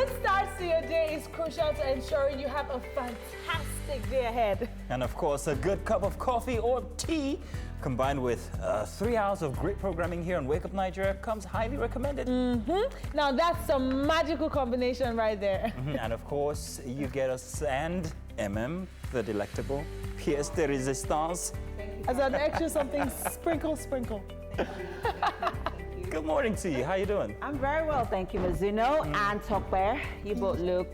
good start to your day is crucial to ensuring you have a fantastic day ahead. And of course, a good cup of coffee or tea combined with 3 hours of great programming here on Wake Up Nigeria comes highly recommended. Now that's a magical combination right there. And of course, you get us and the delectable pièce de résistance. As an extra something, sprinkle. Good morning to you. How you doing? I'm very well, thank you, Mizuno and Tokber. You both look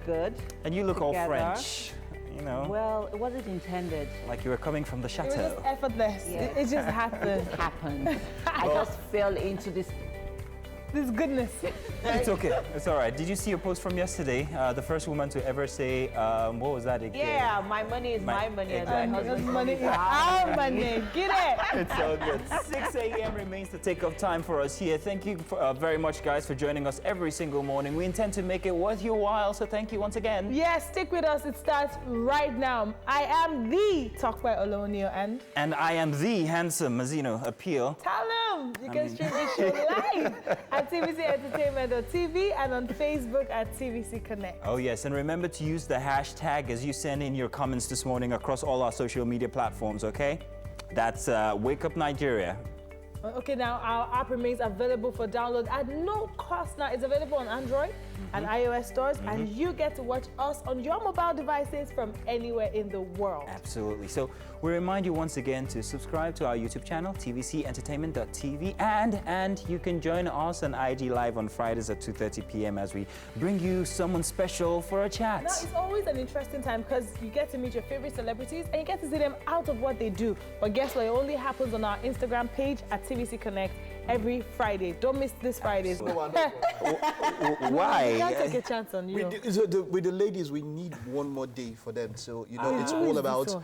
good. And you look all together. French, you know. Well, it wasn't intended. Like you were coming from the It was chateau. just effortless. Yeah. It just happened. It happened. I just fell into this. This goodness. It's okay. It's all right. Did you see your post from yesterday? The first woman to ever say, what was that again? Yeah, my money is my money and my Exactly. husband's Money is our money. Get it. It's all good. 6 a.m. remains the take-off time for us here. Thank you very much, guys, for joining us every single morning. We intend to make it worth your while, so thank you once again. Yes, stick with us. It starts right now. I am the Talk by Olonio and I am the handsome Mazino Appeal. tell them you can stream this show live at tvcentertainment.tv and on Facebook at TVC Connect. Oh, yes, and remember to use the hashtag as you send in your comments this morning across all our social media platforms, okay? That's Wake Up Nigeria. Okay, now our app remains available for download at no cost. Now it's available on Android and iOS stores, and you get to watch us on your mobile devices from anywhere in the world. Absolutely. So we remind you once again to subscribe to our YouTube channel, tvcentertainment.tv, and you can join us on IG Live on Fridays at 2:30 p.m. as we bring you someone special for a chat. Now, it's always an interesting time because you get to meet your favorite celebrities and you get to see them out of what they do. But guess what? It only happens on our Instagram page at TVC Connect every Friday. Don't miss this Friday. Why? We can't take a chance on you. With the ladies, we need one more day for them. So, you know, it's all about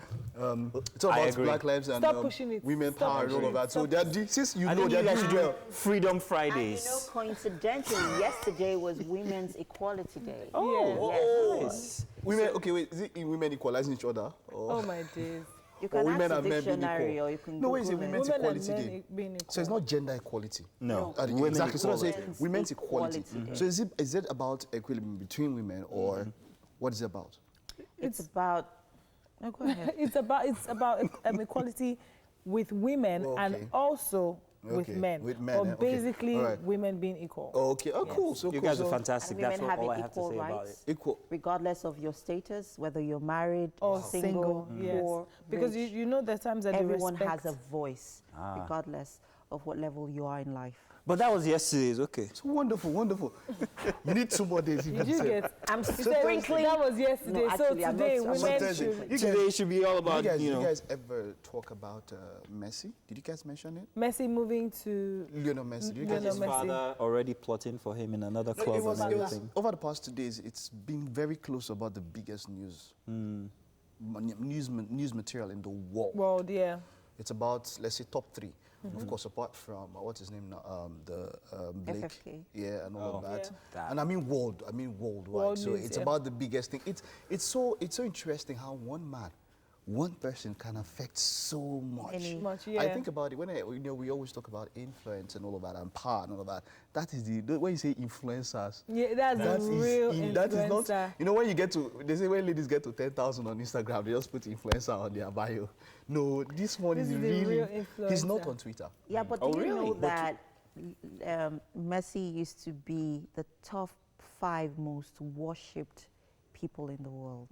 Black lives and Stop pushing it. women Stop power and all of that. So, since you I know think you they're guys should doing do well. Freedom And you Fridays. know, coincidentally, yesterday was Women's Equality Day. Nice. Women, okay, wait, is it women equalizing each other? Or? Oh my days. You Or can women ask and the men being dictionary equal. or you can No, wait, it's a Google it. women's Women and equality men day. being equal. So it's not gender equality. No. Exactly. So that's equality. it. Women's equality. Equality. So is it about equilibrium between women or what is it about? It's about. No, go ahead. It's about equality with women and Okay. also with Okay, men. with men, Or okay. basically All right. women being equal. Oh, okay. Oh, cool. So You cool. guys are So fantastic. And That's women all I have have to equal say about it. rights, equal. regardless of your status, whether you're married Or or single, yes. poor, Because rich. you know there are times that Everyone they respect. has a voice, regardless of what level you are in life. But that was yesterday's, okay. It's wonderful, wonderful. You need 2 more days. Did you get? I'm You said sprinkling. that was yesterday. No, actually, so I'm today not- I'm not women Thursday. should. You Today should be all about, you guys ever talk about Messi? Did you guys mention it? Messi moving to. Lionel Messi. Did you Lionel guys Messi. Father already plotting for him in another club it was, and everything. over the past 2 days, it's been very close about the biggest news material in the world. Yeah. It's about, let's say, top 3. Of course, apart from what's his name now, Blake, FFK. yeah, and all of that. Yeah. And I mean worldwide. World So news, it's yeah. about the biggest thing. It's so interesting how one person can affect so much. Much, I yeah. think about it when we always talk about influence and all of that and power and all of that. That is when you say influencers. Yeah, that's the real that is influencer. not. You know when they say when ladies get to 10,000 on Instagram, they just put influencer on their bio. No, this one This is is the really. real He's not influencer. on Twitter. Yeah, but Oh, do you know really? that Messi used to be the top 5 most worshipped people in the world?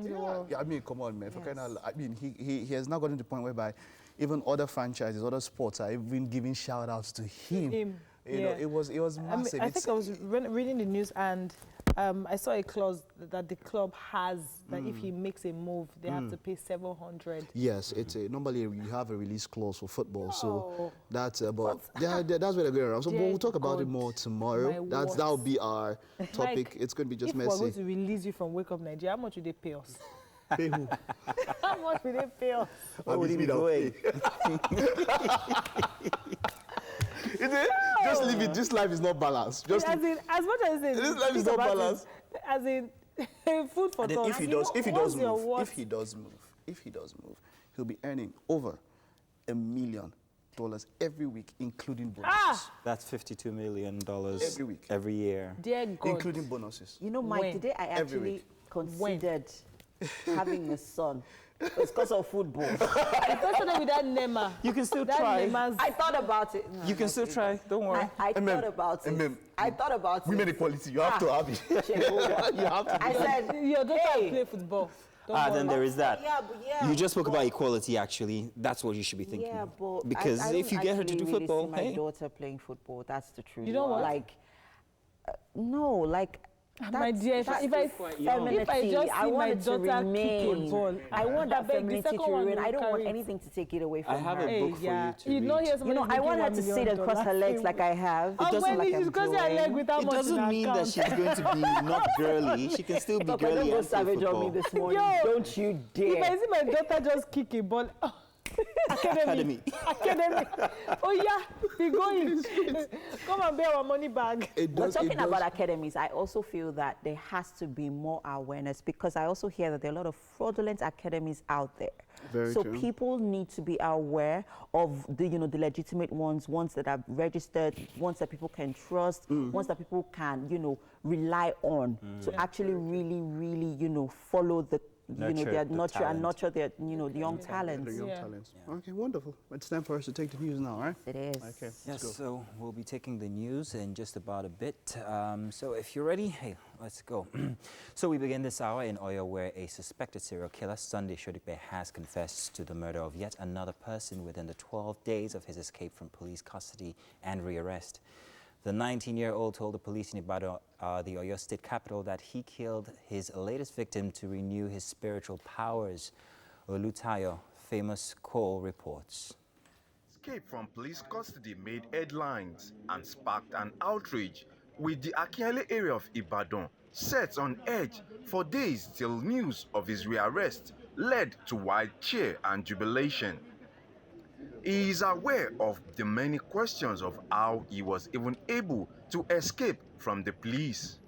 Yeah, I mean, come on, man. For crying Yes. out loud. I mean, he has now gotten to the point whereby even other franchises, other sports are even giving shout-outs to him. You know, yeah. it was massive. I think I was reading the news and I saw a clause that the club has that if he makes a move, they have to pay 700. Yes, it's normally you have a release clause for football, so Oh. that's about that's where they're going around. So Dear we'll talk about it God, more tomorrow. my That'll be our topic. Like, It's going to be just if we're going messy. to release you from Wake Up Nigeria, how much would they pay us? Pay who? How much would they pay us? Where would he be going? Is it? Just leave it. This life is not balanced. Just As in, as much as it is, This life is think not about it, balanced. As in, food for And then thought. if he You does, know, if he what's does your move, worth? if he does move, he'll be earning over $1 million every week, including bonuses. That's $52 million Every week. every year. Dear God. Including bonuses. You know, Mike, When? today I Every actually week. considered having a son. It's because of football. Especially with that Nema. You can still That try. Nema's I thought about it. No, You can still try. Don't worry. I thought about it. I thought about it. Women equality, you have to have it. Shegoda. You have to. I said, your daughter hey. play football. Don't Then worry. there is that. Yeah, but yeah. You just spoke about equality, actually. That's what you should be thinking. Yeah, but because I if you don't get her to actually do really football, see my hey. daughter playing football. That's the truth. You know what? Like, no, like. My dear, if I Femininity, just I see my want it to daughter kick remain. football, I want that beg, the femininity second to one remain. will I don't want carry it. anything to take it away from I have her. a book for you to you know, read. here's You know, I want her to sit and cross her legs like I have. Oh, doesn't when like she's crossing her leg without It much in doesn't her mean that account. she's going to be not girly. She can still be Look, girly don't go and play savage on me football. this morning. Yo, Don't you If I dare. see my daughter just kick a ball, Academy. Oh yeah, be going. Come and bear our money bag. But talking about academies, I also feel that there has to be more awareness because I also hear that there are a lot of fraudulent academies out there. Very so true. people need to be aware of the, the legitimate ones that are registered, ones that people can trust, ones that people can, rely on to actually really, follow the their nurture and nurture their, the young talents. The young Yeah. talents. Okay, wonderful. It's time for us to take the news now, right? It is. Okay, Yes, let's go. so we'll be taking the news in just about a bit. So if you're ready, hey, let's go. So we begin this hour in Oyo, where a suspected serial killer, Sunday Shodipe, has confessed to the murder of yet another person within the 12 days of his escape from police custody and rearrest. The 19-year-old told the police in Ibadan, the Oyo state capital, that he killed his latest victim to renew his spiritual powers. Olutayo, famous call, reports. Escape from police custody made headlines and sparked an outrage, with the Akinyele area of Ibadan set on edge for days till news of his rearrest led to wide cheer and jubilation. He is aware of the many questions of how he was even able to escape from the police.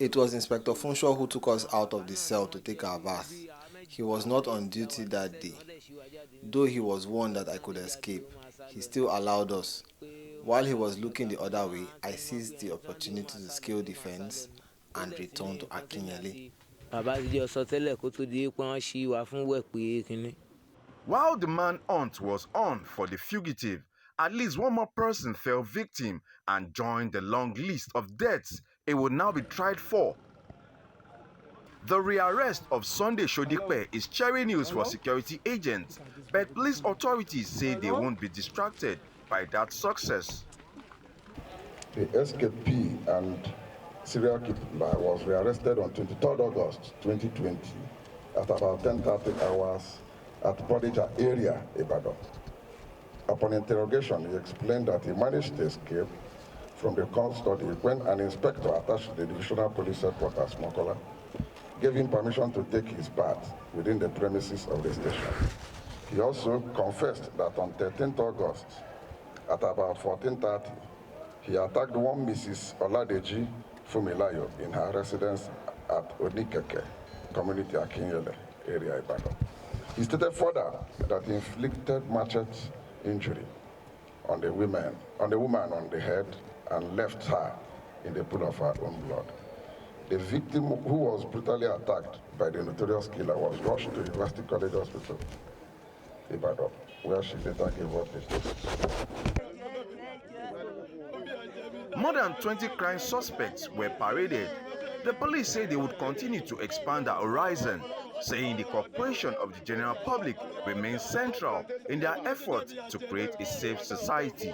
It was Inspector Funshaw who took us out of the cell to take our bath. He was not on duty that day. Though he was warned that I could escape, he still allowed us. While he was looking the other way, I seized the opportunity to scale the fence and return to Akinyele. While the manhunt was on for the fugitive, at least one more person fell victim and joined the long list of deaths he would now be tried for. The rearrest of Sunday Shodipe is cherry news for security agents, but police authorities say they won't be distracted by that success. The escapee and serial killer was rearrested on 23rd August 2020 at about 10:30 hours at Bodija area, Ibadan. Upon interrogation, he explained that he managed to escape from the custody when an inspector attached to the Divisional Police Headquarters, Mokola, gave him permission to take his bath within the premises of the station. He also confessed that on 13th August, at about 14:30, he attacked one Mrs. Oladeji Fumilayo in her residence at Onikeke, community Akinyele area, Ibadan. He stated further that he inflicted machete injury on the woman on the head and left her in the pool of her own blood. The victim, who was brutally attacked by the notorious killer, was rushed to University College Hospital, Ibadan, where she later gave up the ghost. More than 20 crime suspects were paraded. The police say they would continue to expand their horizon, saying the cooperation of the general public remains central in their effort to create a safe society.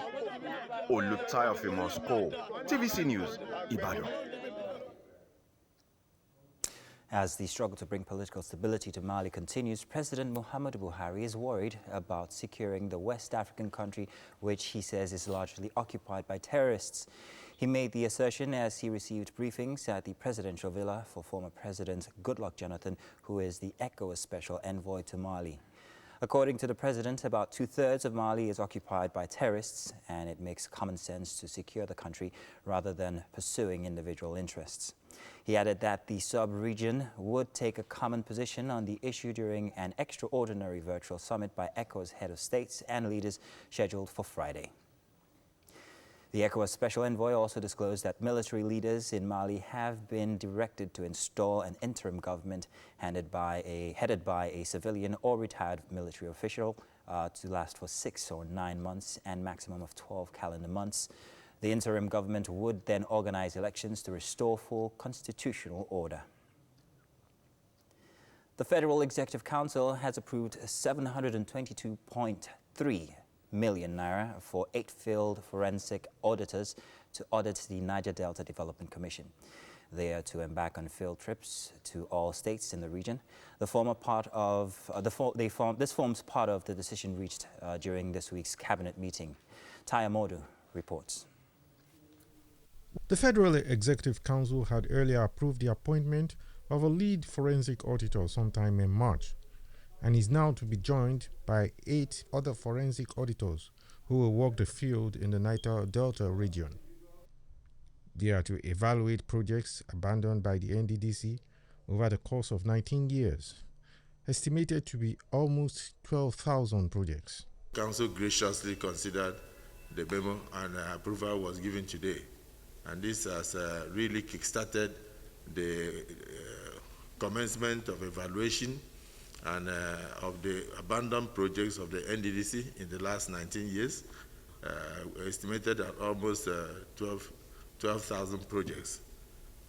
Olutayo Famous Call, TVC News, Ibadan. As the struggle to bring political stability to Mali continues, President Muhammadu Buhari is worried about securing the West African country, which he says is largely occupied by terrorists. He made the assertion as he received briefings at the presidential villa for former President Goodluck Jonathan, who is the ECOWAS Special Envoy to Mali. According to the president, about 2/3 of Mali is occupied by terrorists, and it makes common sense to secure the country rather than pursuing individual interests. He added that the sub-region would take a common position on the issue during an extraordinary virtual summit by ECOWAS head of states and leaders scheduled for Friday. The ECOWAS Special Envoy also disclosed that military leaders in Mali have been directed to install an interim government headed by a civilian or retired military official to last for 6 or 9 months and maximum of 12 calendar months. The interim government would then organize elections to restore full constitutional order. The Federal Executive Council has approved 722.3 million naira for 8 field forensic auditors to audit the Niger Delta Development Commission. They are to embark on field trips to all states in the region. This forms part of the decision reached during this week's cabinet meeting. Taya Modu reports. The Federal Executive Council had earlier approved the appointment of a lead forensic auditor sometime in March, and is now to be joined by 8 other forensic auditors who will walk the field in the Niger Delta region. They are to evaluate projects abandoned by the NDDC over the course of 19 years, estimated to be almost 12,000 projects. Council graciously considered the memo and approval was given today. And this has really kickstarted the commencement of evaluation and of the abandoned projects of the NDDC in the last 19 years, estimated at almost 12,000 projects.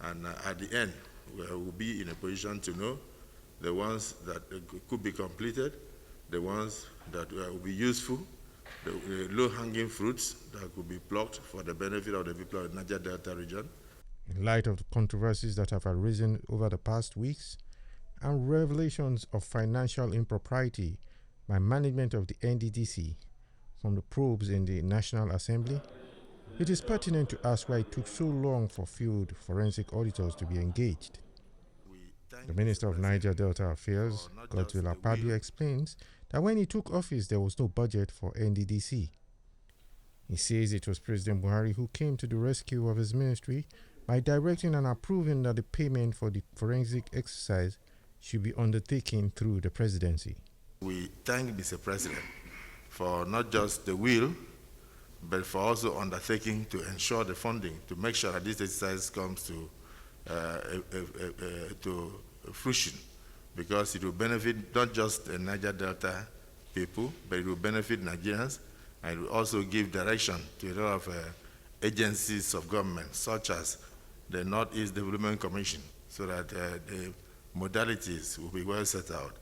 And at the end, we will be in a position to know the ones that could be completed, the ones that will be useful, the low-hanging fruits that could be plucked for the benefit of the people of the Niger Delta region. In light of the controversies that have arisen over the past weeks, and revelations of financial impropriety by management of the NDDC from the probes in the National Assembly, it is pertinent to ask why it took so long for field forensic auditors to be engaged. The Minister of Niger Delta Affairs, Godswill Akpabio, explains that when he took office, there was no budget for NDDC. He says it was President Buhari who came to the rescue of his ministry by directing and approving that the payment for the forensic exercise should be undertaken through the presidency. We thank Mr. President for not just the will, but for also undertaking to ensure the funding to make sure that this exercise comes to fruition, because it will benefit not just the Niger Delta people, but it will benefit Nigerians, and it will also give direction to a lot of agencies of government, such as the Northeast Development Commission, so that the modalities will be well set out.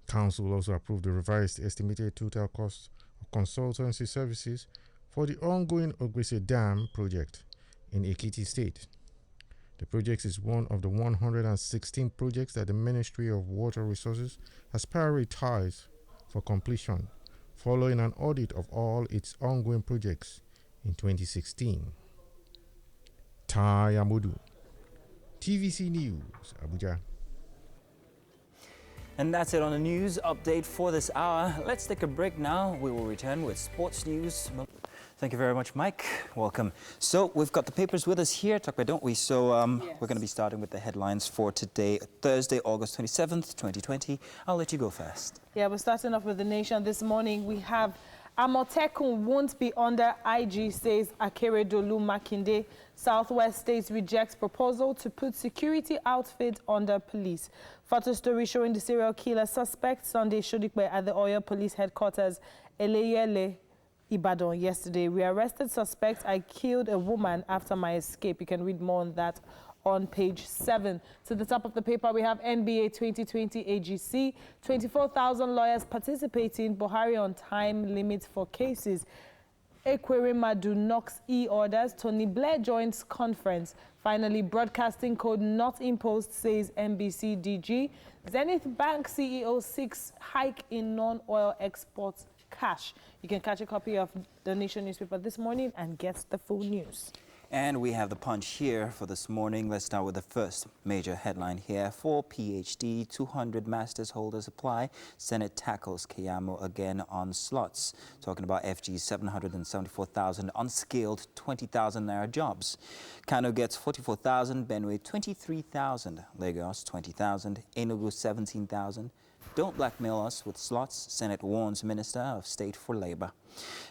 Council also approved the revised estimated total cost of consultancy services for the ongoing Ogbese Dam project in Ekiti State. The project is one of the 116 projects that the Ministry of Water Resources has prioritized for completion, following an audit of all its ongoing projects in 2016. Taya Modu, TVC News, Abuja. And that's it on the news update for this hour. Let's take a break now. We will return with sports news. Thank you very much, Mike. Welcome. So we've got the papers with us here, Takwe, don't we? So Yes. We're going to be starting with the headlines for today, Thursday, August 27th, 2020. I'll let you go first. Yeah, we're starting off with The Nation this morning. We have Amotekun won't be under IG, says Akeredolu Makinde. Southwest States rejects proposal to put security outfit under police. Photo story showing the serial killer suspect Sunday Shodikbe at the Oyo Police Headquarters, Eleyele, Ibadan, yesterday. We arrested suspect. I killed a woman after my escape. You can read more on that on page 7. To the top of the paper, we have NBA 2020 AGC, 24,000 lawyers participating, Buhari on time limit for cases. Ekweremadu knocks e-orders, Tony Blair joins conference. Finally, broadcasting code not imposed, says NBC DG. Zenith Bank CEO seeks hike in non-oil exports cash. You can catch a copy of the Nation newspaper this morning and get the full news. And we have the punch here for this morning. Let's start with the first major headline here. 4 PhD, 200 master's holders apply. Senate tackles Keyamo again on slots. Talking about FG's 774,000 unskilled 20,000 naira jobs. Kano gets 44,000, Benue 23,000, Lagos 20,000, Enugu 17,000. Don't blackmail us with slots, Senate warns Minister of State for Labor.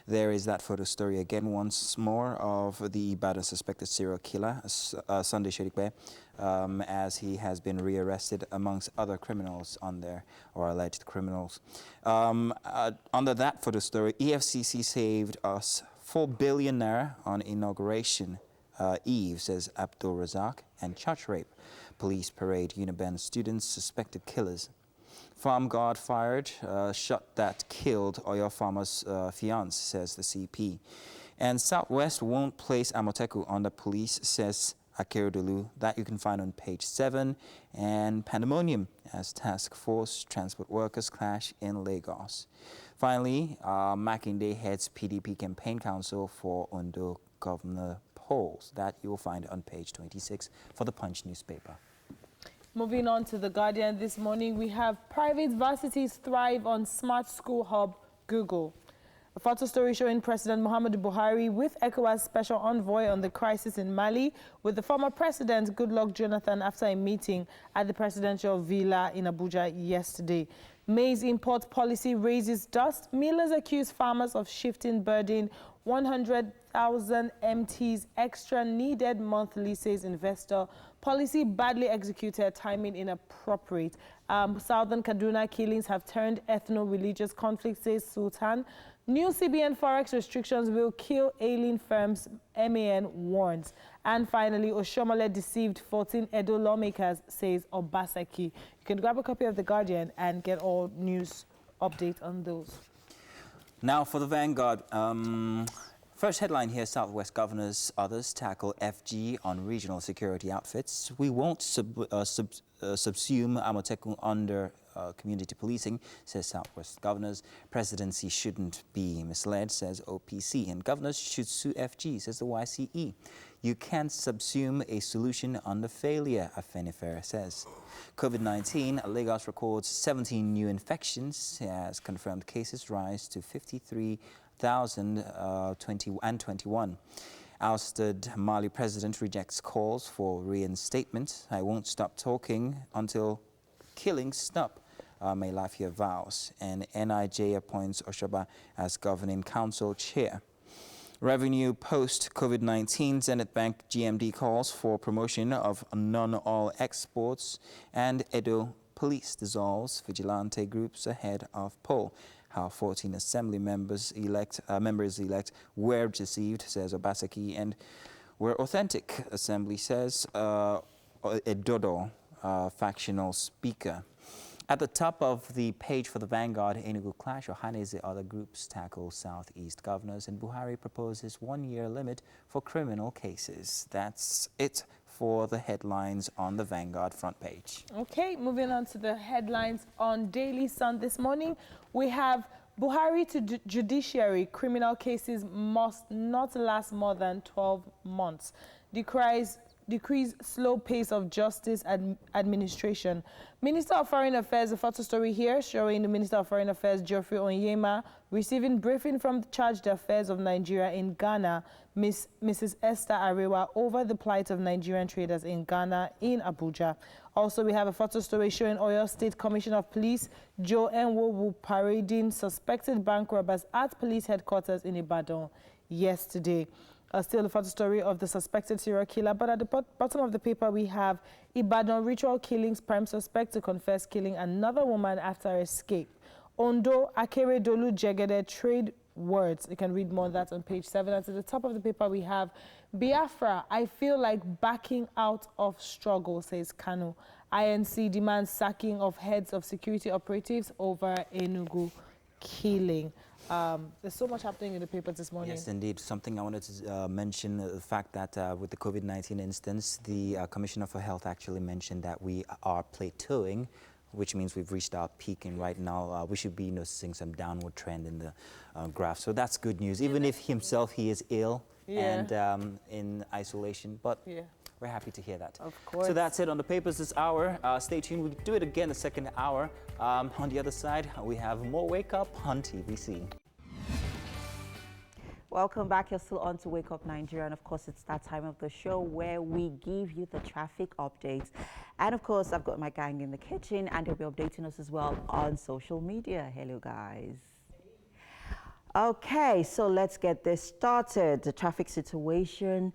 There is that photo story again once more of the Ibadan suspected serial killer, Sunday Shedikbe, as he has been rearrested amongst other criminals on there, or alleged criminals. Under that photo story, EFCC saved us 4 billion naira on inauguration eve, says Abdul Razak, and church rape. Police parade Uniben students, suspected killers. Farm guard fired, shot that killed Oyo farmer's fiance, says the CP. And Southwest won't place Amoteku under police, says Akeredolu. That you can find on page 7. And pandemonium as task force transport workers clash in Lagos. Finally, Makinde heads PDP campaign council for Ondo governor polls. That you will find on page 26 for the Punch newspaper. Moving on to The Guardian this morning, we have private varsities thrive on smart school hub Google. A photo story showing President Muhammadu Buhari with ECOWAS special envoy on the crisis in Mali with the former president Goodluck Jonathan after a meeting at the presidential villa in Abuja yesterday. Maize import policy raises dust. Millers accuse farmers of shifting burden. 100,000 MTs extra needed monthly, says investor. Policy badly executed, timing inappropriate. Southern Kaduna killings have turned ethno-religious conflict, says Sultan. New CBN forex restrictions will kill ailing firms, MAN warns. And finally, Oshomole deceived 14 Edo lawmakers, says Obaseki. You can grab a copy of The Guardian and get all news update on those. Now for the Vanguard. First headline here, Southwest governors, others tackle FG on regional security outfits. We won't subsume Amotekun under community policing, says Southwest governors. Presidency shouldn't be misled, says OPC. And governors should sue FG, says the YCE. You can't subsume a solution under failure, Afenifere says. COVID-19, Lagos records 17 new infections as confirmed cases rise to 53,021. Ousted Mali president rejects calls for reinstatement. I won't stop talking until killings stop. May Lafia vows. And NIJ appoints Oshoba as governing council chair. Revenue post-COVID-19, Zenith Bank GMD calls for promotion of non-oil exports, and Edo police dissolves vigilante groups ahead of poll. How 14 assembly members-elect were deceived, says Obaseki, and were authentic, assembly says Edodo, factional speaker. At the top of the page for the Vanguard, Enugu clash, Ohaneze other groups tackle Southeast governors, and Buhari proposes 1-year limit for criminal cases. That's it for the headlines on the Vanguard front page. Okay, moving on to the headlines on Daily Sun this morning. We have Buhari to judiciary, criminal cases must not last more than 12 months. Decrease slow pace of justice administration. Minister of Foreign Affairs, a photo story here showing the Minister of Foreign Affairs, Geoffrey Onyema, receiving briefing from the Chargé d'Affaires of Nigeria in Ghana, Mrs. Esther Arewa, over the plight of Nigerian traders in Ghana in Abuja. Also, we have a photo story showing Oyo State Commissioner of Police, Joe Nwowu, parading suspected bank robbers at police headquarters in Ibadan yesterday. Still the photo story of the suspected serial killer, but at the bottom of the paper we have Ibadan ritual killings, prime suspect to confess killing another woman after escape. Ondo, Akeredolu, Jegede, trade words. You can read more of that on page 7. And to the top of the paper we have Biafra, I feel like backing out of struggle, says Kanu. INC demands sacking of heads of security operatives over Enugu killing. There's so much happening in the papers this morning. Yes, indeed. Something I wanted to mention, the fact that with the COVID-19 instance, the Commissioner for Health actually mentioned that we are plateauing, which means we've reached our peak, and right now we should be noticing some downward trend in the graph. So that's good news. Even if he is ill, Yeah. and in isolation. But Yeah. we're happy to hear that. Of course. So that's it on the papers this hour. Stay tuned. We'll do it again the second hour. On the other side, we have more Wake Up on TVC. Welcome back. You're still on to Wake Up Nigeria, and of course, it's that time of the show where we give you the traffic updates. And of course, I've got my gang in the kitchen, and they'll be updating us as well on social media. Hello, guys. Okay, so let's get this started. The traffic situation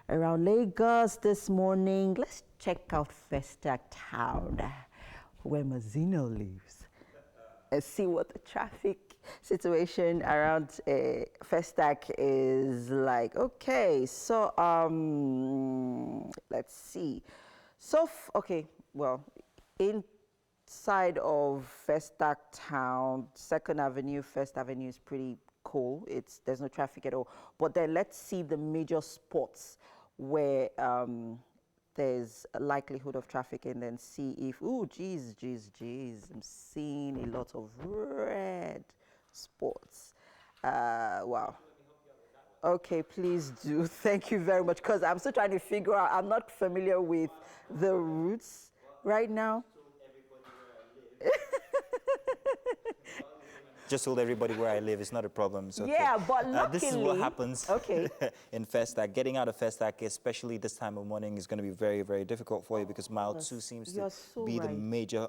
around Lagos this morning. Let's check out Festac Town, where Mazino lives, and see what the traffic situation around Festac is like. Okay, so let's see. So okay, well, inside of Festac Town, 2nd Avenue, First Avenue is pretty cool. There's no traffic at all. But then let's see the major spots where there's a likelihood of traffic, and then see if, oh, geez, I'm seeing a lot of red spots. Wow. Okay, please do. Thank you very much, because I'm still trying to figure out, I'm not familiar with the routes right now. Just told everybody where I live. It's not a problem. It's okay. Yeah, but luckily... this is what happens in Festac. Getting out of Festac, especially this time of morning, is going to be very, very difficult for you, because mile 2 seems to be the major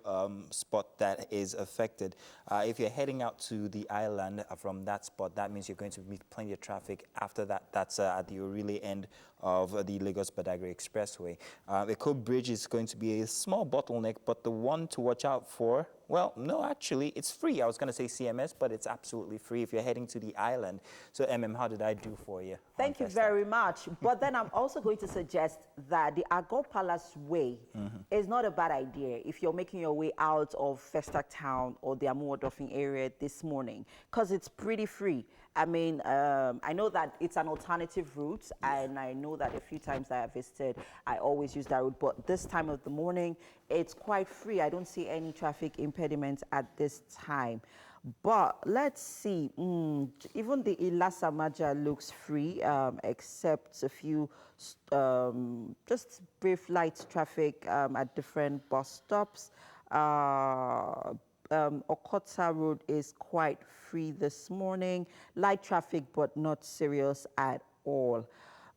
spot that is affected. If you're heading out to the island from that spot, that means you're going to meet plenty of traffic. After that, that's at the really end of the Lagos-Badagry Expressway. The Coke Bridge is going to be a small bottleneck, but the one to watch out for, well, no, actually, it's free. I was going to say CMS, but it's absolutely free if you're heading to the island. So, how did I do for you? Thank you very much. But then I'm also going to suggest that the Agor Palace Way is not a bad idea if you're making your way out of Festac Town or the Amuwo-Odofin area this morning, because it's pretty free. I mean, I know that it's an alternative route, and I know that a few times that I visited, I always use that route, but this time of the morning, it's quite free. I don't see any traffic impediments at this time. But let's see, even the Ilasamaja looks free, except a few just brief light traffic at different bus stops. Okota Road is quite free this morning. Light traffic, but not serious at all.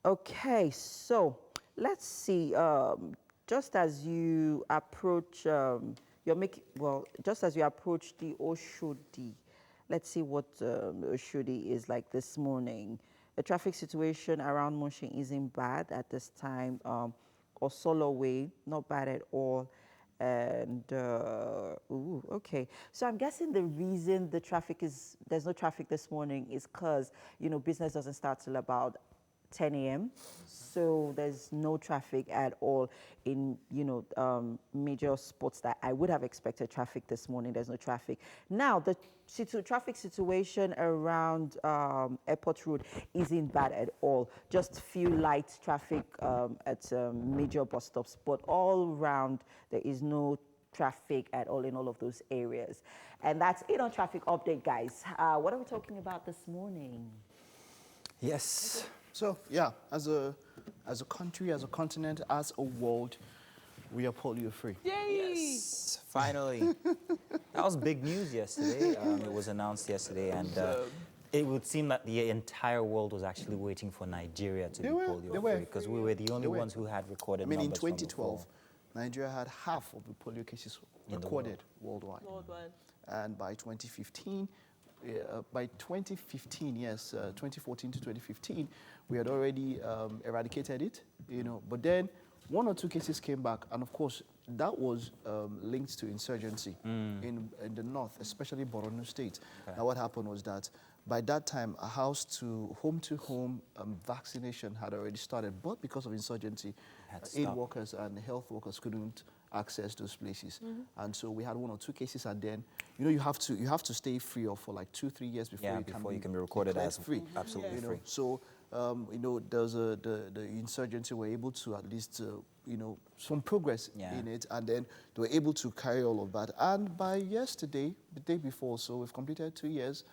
Okay, so let's see. Just as you approach, just as you approach the Oshodi, let's see what Oshodi is like this morning. The traffic situation around Mushin isn't bad at this time. Osolo Way, not bad at all. And okay, so I'm guessing the reason there's no traffic this morning is because business doesn't start till about 10 a.m. So there's no traffic at all in major spots that I would have expected traffic this morning. There's no traffic. Now the traffic situation around Airport Road isn't bad at all. Just few light traffic at major bus stops, but all around there is no traffic at all in all of those areas. And that's it on Traffic Update, guys. What are we talking about this morning? Yes. So, yeah, as a country, as a continent, as a world, we are polio-free. Yay! Yes, finally. That was big news yesterday. It was announced yesterday, and it would seem that the entire world was actually waiting for Nigeria to be polio-free, because we were the only ones who had recorded numbers. In 2012, Nigeria had half of the polio cases recorded worldwide. And by 2015, 2014 to 2015, we had already eradicated it, But then 1 or 2 cases came back, and of course, that was linked to insurgency in the north, especially Borno State. Okay. Now, what happened was that by that time, a home-to-home vaccination had already started, but because of insurgency, aid workers and health workers couldn't access those places. And so we had 1 or 2 cases, and then you have to stay free for like 2-3 years before you can be recorded as free. Absolutely free. So there's the insurgency were able to at least some progress in it, and then they were able to carry all of that. And by yesterday, the day before, so we've completed 2 years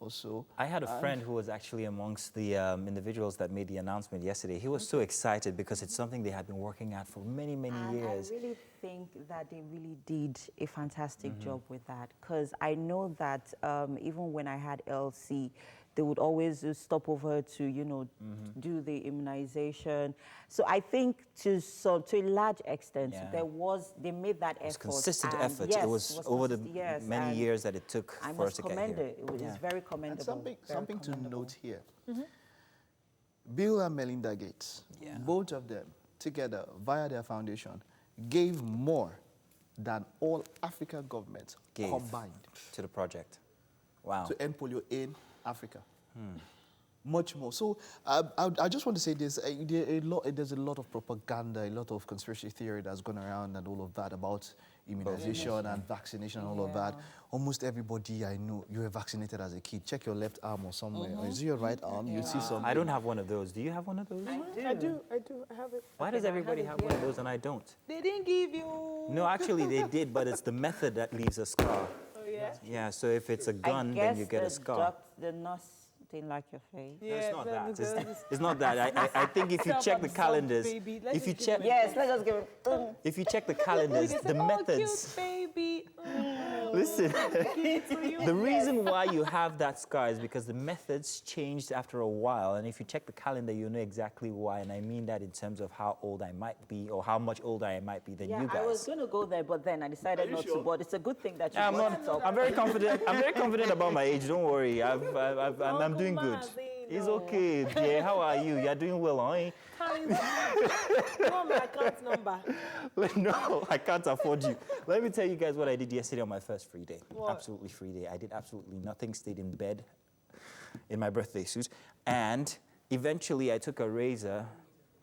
also. I had a friend who was actually amongst the individuals that made the announcement yesterday. He was so excited because it's something they had been working at for many, many years. I really think that they really did a fantastic job with that, because I know that even when I had LC, they would always stop over to, you know, do the immunization. So I think to a large extent, they made that effort. It was consistent and effort. Yes, it was over the many years that it took I for us must to get commend here. it. It was very commendable. And something to note here. Bill and Melinda Gates, both of them together via their foundation, gave more than all African governments combined to the project. Wow. To end polio in Africa. Much more. So I just want to say this, there's a lot of propaganda, a lot of conspiracy theory that's going around and all of that about immunization and vaccination and all of that. Almost everybody I know, you were vaccinated as a kid. Check your left arm or somewhere. Or is it your right arm? You see something. I don't have one of those. Do you have one of those? I do. I have it. Why does everybody have one of those and I don't? They didn't give you. No, actually they did, but it's the method that leaves a scar. Oh, yeah? Yeah, so if it's a gun, then you get a scar. The nurse didn't like your face. No, it's not that. It's not that. I think if you check the calendars, if you check, yes, let's just give it. If you check the calendars, the methods. Cute baby. Listen, the reason why you have that scar is because the methods changed after a while, and if you check the calendar, you know exactly why. And I mean that in terms of how old I might be, or how much older I might be than you guys. I was going to go there, but then I decided not to. But it's a good thing that you brought it up. I'm very confident. I'm very confident about my age. Don't worry. I'm doing good. It's okay. Yeah, how are you? You're doing well, aren't you? You want my account number? No, I can't afford you. Let me tell you guys what I did yesterday on my first free day. What? Absolutely free day. I did absolutely nothing. Stayed in bed in my birthday suit. And eventually I took a razor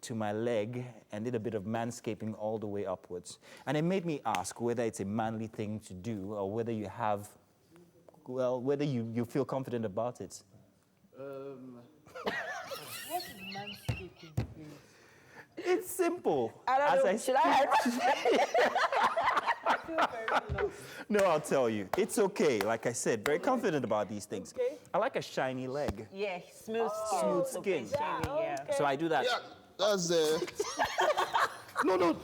to my leg and did a bit of manscaping all the way upwards. And it made me ask whether it's a manly thing to do or whether you have, well, whether you feel confident about it. What is manscaping, please? It's simple. I don't know. Should I feel very lost. No, I'll tell you. It's okay. Like I said, very confident about these things. Okay. I like a shiny leg. Yeah, smooth skin. Smooth skin. Okay. So I do that. Yeah, that's no.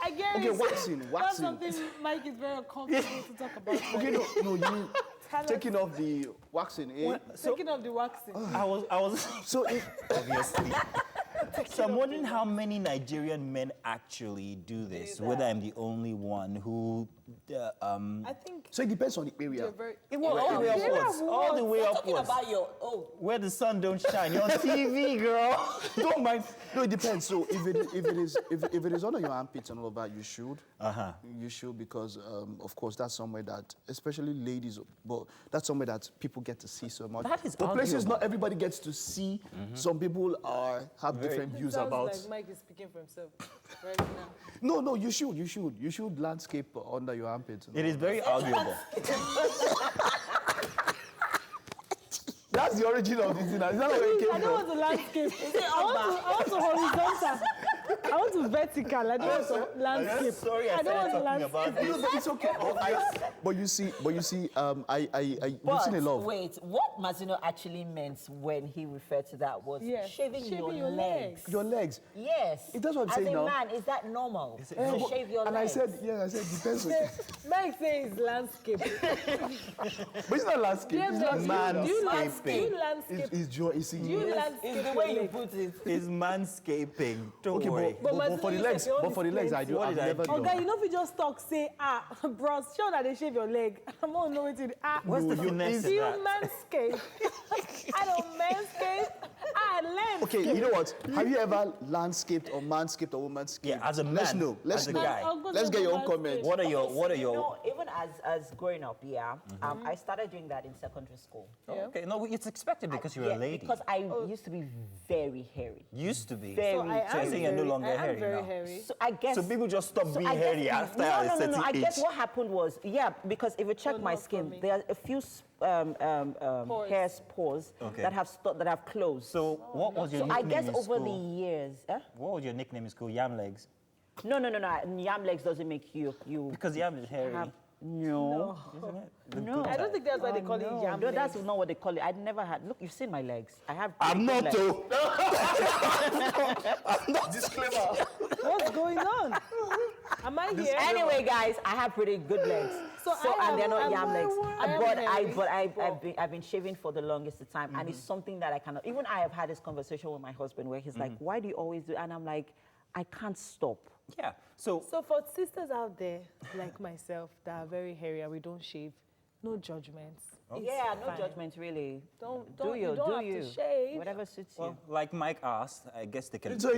I get Okay, it. waxing. That's something Mike is very uncomfortable to talk about. Okay, no, you taking off the waxing. Taking off the waxing. I was So obviously. So I'm wondering how many Nigerian men actually do this. Whether I'm the only one who. I think. So it depends on the area. All the way upwards. All the way upwards. about your Where the sun don't shine. You're on TV, girl. Don't mind. No, it depends. So if it is under your armpits and all of that, you should. You should, because of course that's somewhere that, especially ladies, but that's somewhere that people get to see so much. That is but places arguable. not everybody gets to see. Some people have different views about. Like Mike is speaking for himself right now. No, you should landscape under your armpits. It is very arguable. That's the origin of this thing. Is that where it came I from? don't want to landscape. I want to horizontal. I want to vertical. I don't want to landscape. Sorry, I started talking about this. No, but it's okay. But you see, we've seen a lot of. Wait, what Mazino actually meant when he referred to that was shaving your legs. Your legs. Yes. That's what I'm saying now. As a man, is that normal? To shave your and legs? I said, depends on. Mike says landscape. But it's not landscape. James, It's not do you manscaping. landscape? It's joy. You see. Do you landscape? It's the way you put it. It's manscaping. Don't Okay, worry. but for the legs, I do. I've never done. Okay, you know if you just talk, say, bros, show that they shave your leg. I won't know it. What's the finesse Do in you that? manscape? I don't manscape. I landscape. Okay, you know what? Have you ever landscaped or manscaped or womanscaped? Yeah, as a man. Let's know. As a guy. Let's get your own comments. What are your No, even as growing up, I started doing that in secondary school. Okay, no, it's expected because you're a lady. Because I used to be very hairy. Used to be. Very. So I So you're saying you're no longer I am hairy very now. hairy. So I guess. So people just stop being I guess- hairy after a certain No. I age. guess what happened was, because if you check my not for skin, me. there are a few pores Okay. that have closed. So what was your So I nickname guess in over school? the years, What was your nickname in school? Yam legs? No. Yam legs doesn't make you. Because yam is hairy. have- No. Isn't it? No. I don't think that's why they call it yam No, legs. that's not what they call it. I'd never had. Look, you've seen my legs. I have. I'm pretty not good legs. Disclaimer. What's going on? Am I here? Anyway, guys, I have pretty good legs. So I and they're not am- yam legs. I am hairy. I've been shaving for the longest time, and it's something that I cannot. Even I have had this conversation with my husband where he's like, "Why do you always do?" And I'm like, I can't stop. Yeah. So So for sisters out there like myself that are very hairy and we don't shave, no judgments. It's Yeah, no fine. judgment really. Don't you don't do have you to shave. whatever suits you. well, like Mike asked, I guess they can. So,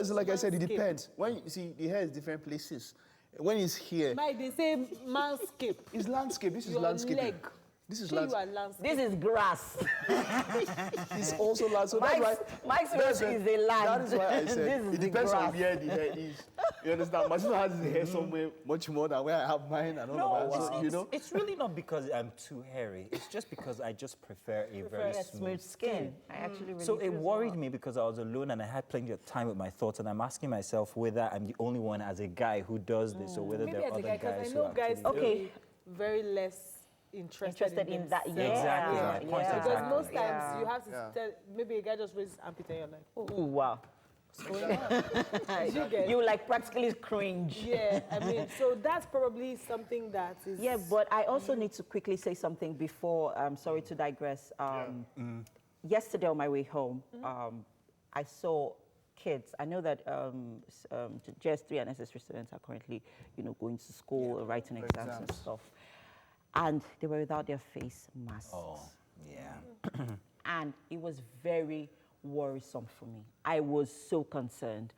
so like I said, it depends. When you see, the hair is different places. When it's here, Mike, they say manscape. it's landscape. This is Your landscape. leg. This is Say you landscape. are landscape. This is grass. It's also land. So that's why. Mike's that's rose why- is a land. That is why I This said is it the depends on grass. where the hair is. You understand? My sister has his hair somewhere much more than where I have mine and all No, of that. So, you know. it's really not because I'm too hairy. It's just because I just prefer a very A smooth skin. I actually really So it do as worried well. me because I was alone and I had plenty of time with my thoughts, and I'm asking myself whether I'm the only one as a guy who does this, or whether Maybe there as are a other guy, because guys I who know guys actually do it. Okay. very less interested In that, yeah. themselves. Exactly, yeah, my point yeah. exactly. Because most times Yeah. you have to tell, maybe a guy just raises his armpit and you're like, oh, Ooh, wow. what's going on? You get- You like practically cringe. Yeah, I mean, so that's probably something that is... Yeah, but I also need to quickly say something before, sorry to digress. Yesterday on my way home, I saw kids. I know that JS3 and SS3 students are currently, going to school, writing exams and stuff. And they were without their face masks. Oh, yeah. And it was very worrisome for me. I was so concerned.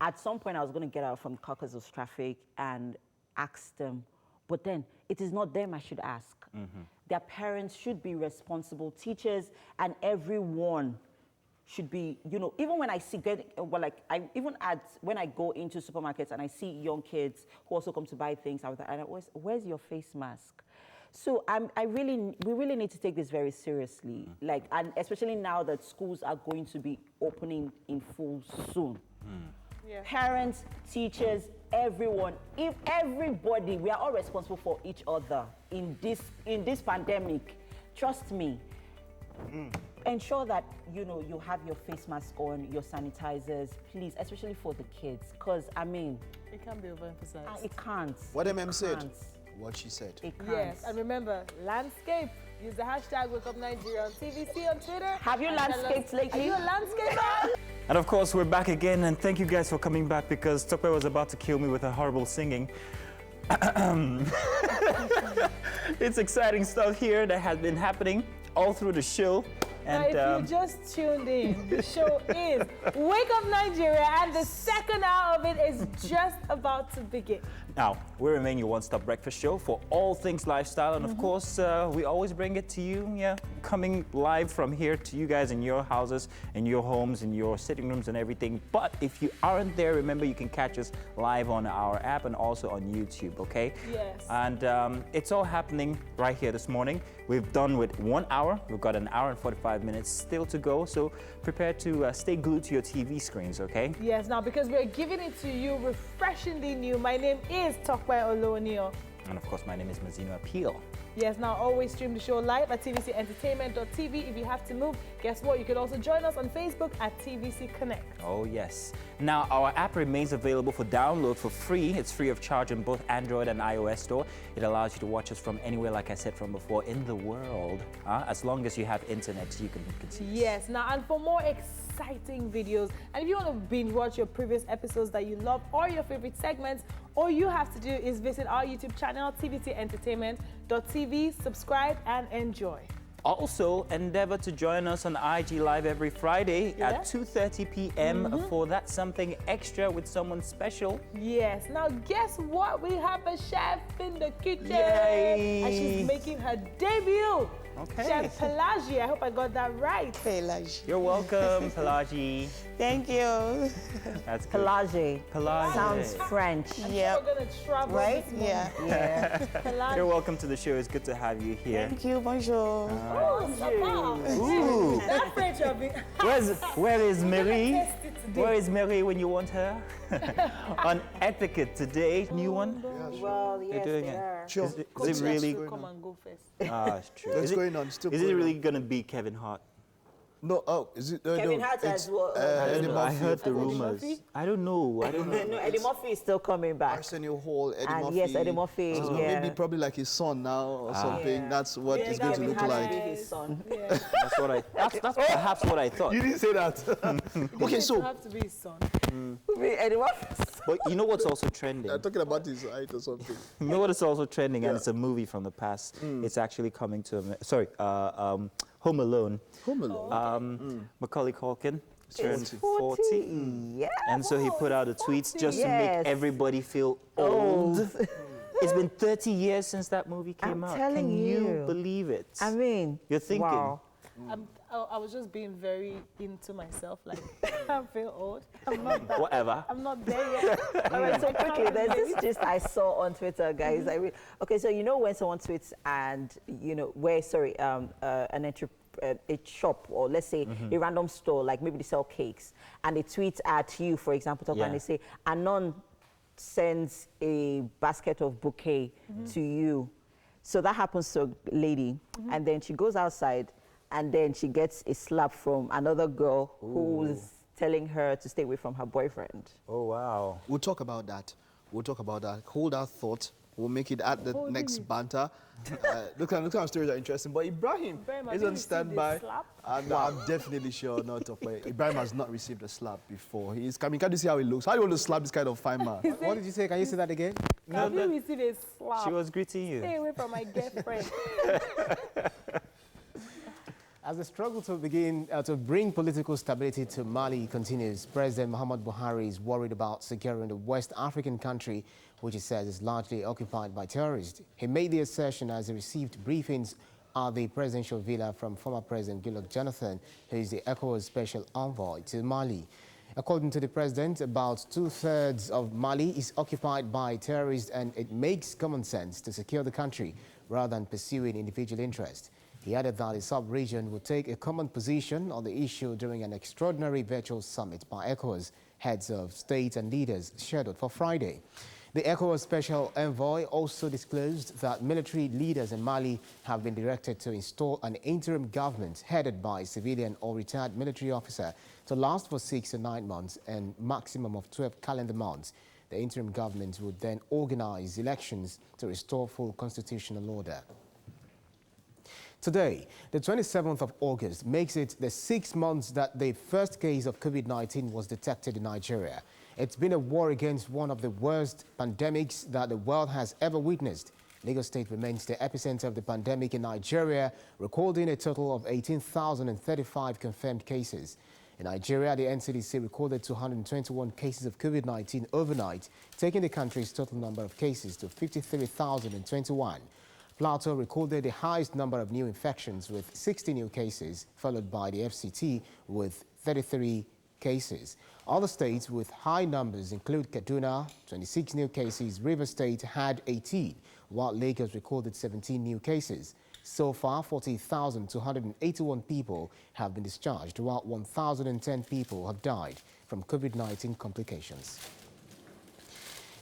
At some point, I was going to get out from Caucasus traffic and ask them, but then it is not them I should ask. Their parents should be responsible, teachers and everyone should be, even when I see, when I go into supermarkets and I see young kids who also come to buy things, and I always, where's your face mask? So we really need to take this very seriously, and especially now that schools are going to be opening in full soon. Yeah. Parents, teachers, everyone, if everybody, we are all responsible for each other in this pandemic. Trust me. Ensure that you have your face mask on, your sanitizers, please, especially for the kids, because It can't be overemphasized. it can't. What MM It said. can't. What she said. It can't. Yes, and remember, landscape. Use the hashtag WakeUpNigeria on TVC on Twitter. Have you And tell us, landscaped lately? Are you a landscaper? And of course, we're back again, and thank you guys for coming back because Tokwe was about to kill me with her horrible singing. It's exciting stuff here that has been happening all through the show. Now, And if you just tuned in, the show is Wake Up Nigeria, and the second hour of it is just about to begin. now, we remain your one-stop breakfast show for all things lifestyle, and of course, we always bring it to you, coming live from here to you guys in your houses, in your homes, in your sitting rooms and everything. But if you aren't there, remember you can catch us live on our app and also on YouTube, okay? Yes. And it's all happening right here this morning. We've done with 1 hour. We've got an hour and 45 minutes still to go, so prepare to stay glued to your TV screens, okay? Yes, now because we're giving it to you refreshingly new. My name is Tokwe Olonio. And of course, my name is Mazino Appeal. Yes, now always stream the show live at tvcentertainment.tv. If you have to move, guess what? You can also join us on Facebook at TVC Connect. Oh, yes. Now, our app remains available for download for free. It's free of charge on both Android and iOS store. It allows you to watch us from anywhere, like I said from before, in the world. As long as you have internet, you can see us. Yes, now, and for more exciting videos, and if you want to binge watch your previous episodes that you love or your favorite segments, all you have to do is visit our YouTube channel, tvcentertainment.tv, subscribe and enjoy. Also, endeavor to join us on IG Live every Friday at 2:30 p.m. for that something extra with someone special. Yes, now guess what? We have a chef in the kitchen. Yay. And she's making her debut. Okay. Chef Pelagie, I hope I got that right. Pelage. You're welcome, Pelagie. Thank you. That's good. Pelage. Pelagie. Sounds French. Yep. We're gonna travel Right? this morning. Yeah. Pelagie. You're welcome to the show. It's good to have you here. Thank you. Bonjour. Oh, ça va. Ooh. That French of it. Where is Marie? Test it Where is Mary when you want her? On etiquette today, new one. Well, They're yes, doing they it. are. Sure. Is it really? Come and go first. Ah, it's true. What's Is it, going on? Still is it going really on. gonna be Kevin Hart? No, oh, is it? Kevin no, Hart it's, as well. Eddie I Murphy, heard of the course. rumors. Murphy? I don't know. No, Eddie Murphy is still coming back. Arsenio Hall, Eddie And Murphy. yes, Eddie Murphy, So yeah. maybe probably like his son now or something. Yeah. That's what Yeah, it's going to Kevin look Hart like. will be his son. Yeah. That's what I. That's perhaps what I thought. You didn't say that. Okay, It so have to be his son. Eddie Murphy. But you know what's also trending? talking about his height or something. You know what is also trending, and Yeah. it's a movie from the past. It's actually coming to Home Alone. Home Alone. Macaulay Culkin turned 40. 40. Yeah. And so he put out a tweet just to Yes. make everybody feel old. It's been 30 years since that movie came I'm out. telling Can you you. believe it? I mean, You're thinking. wow. I was just being very into myself. Like, I feel old. I'm not that. Whatever. I'm not there yet. All right, so quickly, there's this gist I saw on Twitter, guys. Okay, so you know when someone tweets and, you know, a shop, or let's say a random store, like maybe they sell cakes, and they tweet at you, for example, and they say, Anon sends a basket of bouquet to you. So that happens to a lady, and then she goes outside, and then she gets a slap from another girl who's telling her to stay away from her boyfriend. Oh, wow. We'll talk about that. Hold our thought. We'll make it at the next banter. Look how stories are interesting. But Ibrahim have is you on received a standby. slap? And I'm definitely sure not of it. Ibrahim has not received a slap before. He's coming. Can't you see how he looks? How do you want to slap this kind of fine man? What did you say? Can you say that again? Have you received a slap? She was greeting you. Stay away from my girlfriend. As the struggle to bring political stability to Mali continues, President Muhammadu Buhari is worried about securing the West African country, which he says is largely occupied by terrorists. He made the assertion as he received briefings at the presidential villa from former President Goodluck Jonathan, who is the ECOWAS special envoy to Mali. According to the president, about 2/3 of Mali is occupied by terrorists, and it makes common sense to secure the country rather than pursuing individual interest. He added that the sub-region would take a common position on the issue during an extraordinary virtual summit by ECOWAS heads of state and leaders scheduled for Friday. The ECOWAS special envoy also disclosed that military leaders in Mali have been directed to install an interim government headed by a civilian or retired military officer to last for 6 to 9 months and maximum of 12 calendar months. The interim government would then organize elections to restore full constitutional order. Today, the 27th of August, makes it the 6 months that the first case of COVID-19 was detected in Nigeria. It's been a war against one of the worst pandemics that the world has ever witnessed. Lagos State remains the epicenter of the pandemic in Nigeria, recording a total of 18,035 confirmed cases. In Nigeria, the NCDC recorded 221 cases of COVID-19 overnight, taking the country's total number of cases to 53,021. Plateau recorded the highest number of new infections with 60 new cases, followed by the FCT with 33 cases. Other states with high numbers include Kaduna, 26 new cases, River State had 18, while Lagos recorded 17 new cases. So far, 40,281 people have been discharged, while 1,010 people have died from COVID-19 complications.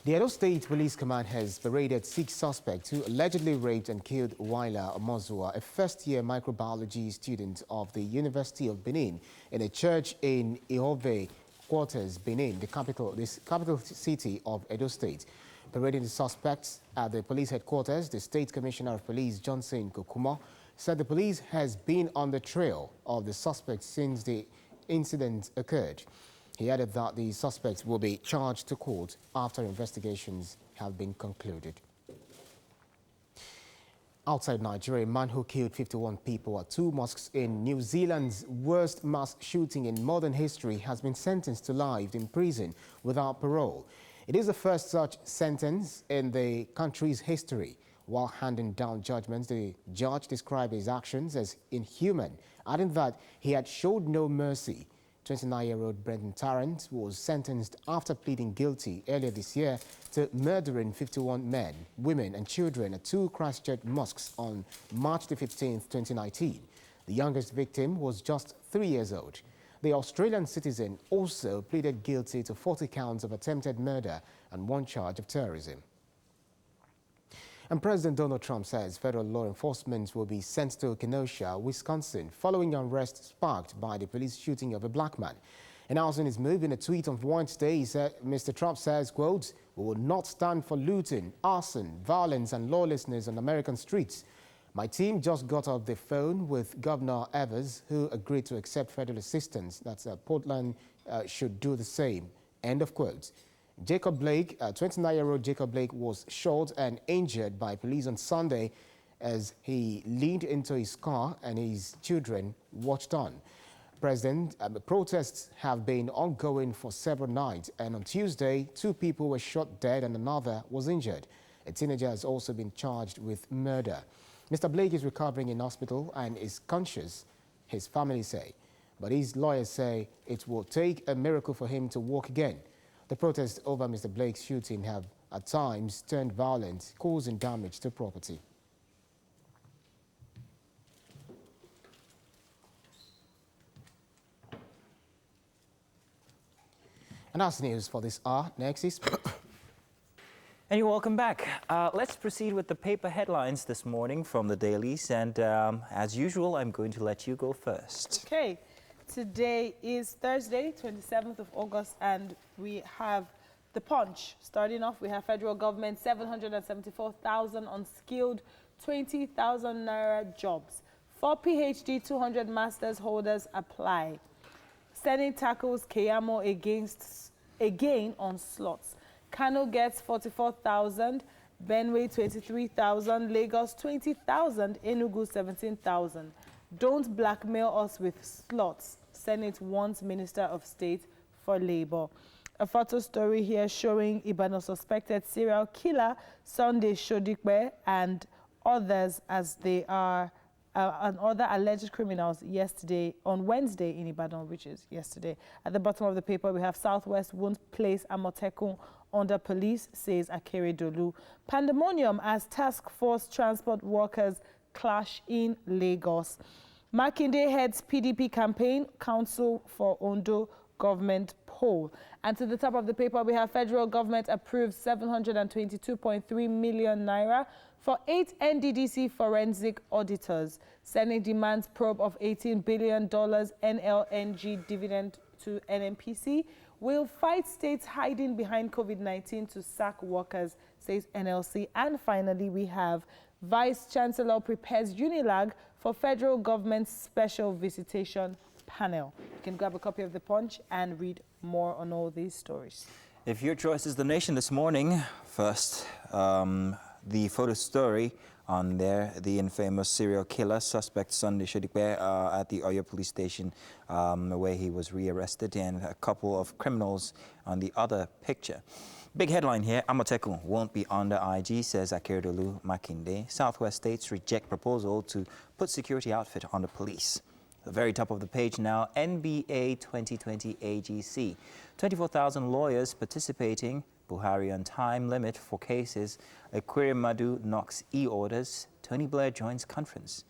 The Edo State Police Command has paraded 6 suspects who allegedly raped and killed Waila Omozua, a first-year microbiology student of the University of Benin, in a church in Ihove Quarters, Benin, the capital city of Edo State. Parading the suspects at the police headquarters, the State Commissioner of Police, Johnson Kokumo, said the police has been on the trail of the suspects since the incident occurred. He added that the suspects will be charged to court after investigations have been concluded. Outside Nigeria, a man who killed 51 people at 2 mosques in New Zealand's worst mass shooting in modern history has been sentenced to life in prison without parole. It is the first such sentence in the country's history. While handing down judgments, the judge described his actions as inhuman, adding that he had showed no mercy. 29-year-old Brendan Tarrant was sentenced after pleading guilty earlier this year to murdering 51 men, women and children at 2 Christchurch mosques on March the 15th, 2019. The youngest victim was just 3 years old. The Australian citizen also pleaded guilty to 40 counts of attempted murder and 1 charge of terrorism. And President Donald Trump says federal law enforcement will be sent to Kenosha, Wisconsin, following unrest sparked by the police shooting of a black man. Announcing his move in a tweet on Wednesday, Mr. Trump says, quote, "We will not stand for looting, arson, violence and lawlessness on American streets. My team just got off the phone with Governor Evers, who agreed to accept federal assistance. That's Portland should do the same." End of quote. Jacob Blake, 29-year-old Jacob Blake, was shot and injured by police on Sunday as he leaned into his car and his children watched on. Protests have been ongoing for several nights, and on Tuesday, 2 people were shot dead and another was injured. A teenager has also been charged with murder. Mr. Blake is recovering in hospital and is conscious, his family say, but his lawyers say it will take a miracle for him to walk again. The protests over Mr. Blake's shooting have at times turned violent, causing damage to property. And that's news for this hour. Next is sport. And you're welcome back. Let's proceed with the paper headlines this morning from the dailies. And as usual, I'm going to let you go first. Okay. Today is Thursday, 27th of August, and we have the Punch. Starting off, we have federal government 774,000 unskilled, 20,000 naira jobs. 4 PhD, 200 master's holders apply. Senate tackles Keyamo again on slots. Kano gets 44,000, Benue 23,000, Lagos 20,000, Enugu 17,000. Don't blackmail us with slots. Senate wants Minister of State for Labor. A photo story here showing Ibadan suspected serial killer Sunday Shodikwe and others as they are and other alleged criminals on Wednesday in Ibadan, which is yesterday. At the bottom of the paper, we have Southwest won't place Amotekun under police, says Akeredolu. Pandemonium as task force transport workers clash in Lagos. Makinde heads PDP campaign, council for Ondo government poll. And to the top of the paper, we have federal government approves 722.3 million naira for 8 NDDC forensic auditors. Senate demands probe of $18 billion NLNG dividend to NNPC. Will fight states hiding behind COVID-19 to sack workers, says NLC. And finally, we have Vice Chancellor prepares Unilag for federal government's special visitation panel. You can grab a copy of The Punch and read more on all these stories. If your choice is The Nation this morning, first, the photo story on there, the infamous serial killer suspect Sunday Shodikwe at the Oyo police station where he was rearrested, and a couple of criminals on the other picture. Big headline here, Amotekun won't be under IG, says Akeredolu Makinde. Southwest states reject proposal to put security outfit on the police. The very top of the page now, NBA 2020 AGC. 24,000 lawyers participating, Buhari on time limit for cases, Ekweremadu knocks e-orders, Tony Blair joins conference.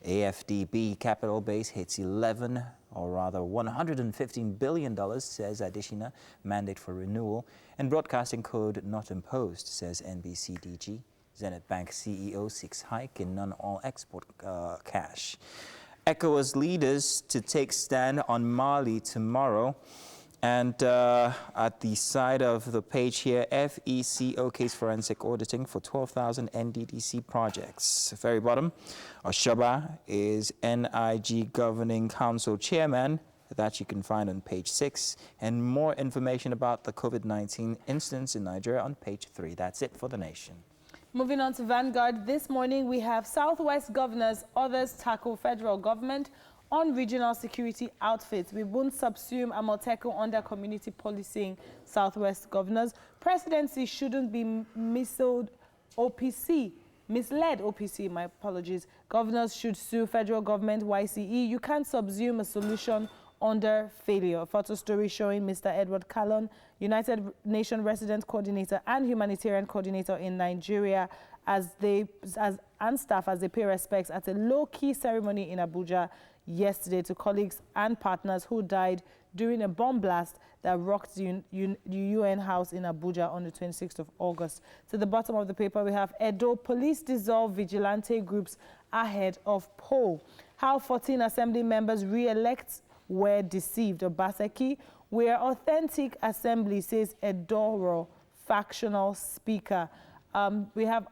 AFDB capital base hits $115 billion, says Adishina, mandate for renewal, and broadcasting code not imposed, says NBC DG. Zenith Bank CEO seeks hike in non-oil export cash. ECOWAS leaders to take stand on Mali tomorrow. And at the side of the page here, FEC okay's forensic auditing for 12,000 NDDC projects. Very bottom, Oshoba is NIG Governing Council Chairman. That you can find on page 6. And more information about the COVID-19 incidents in Nigeria on page 3. That's it for The Nation. Moving on to Vanguard, this morning we have Southwest governors, others tackle federal government on regional security outfits. We won't subsume Amotekun under community policing, Southwest governors. Presidency shouldn't be misled OPC, my apologies. Governors should sue federal government, YCE. You can't subsume a solution under failure. A photo story showing Mr. Edward Callon, United Nations Resident Coordinator and Humanitarian Coordinator in Nigeria, and staff as they pay respects at a low-key ceremony in Abuja yesterday to colleagues and partners who died during a bomb blast that rocked the UN House in Abuja on the 26th of August. To the bottom of the paper, we have Edo police dissolve vigilante groups ahead of poll. How 14 assembly members re-elect were deceived. Obaseki, we're authentic assembly, says Edoro, factional speaker. We have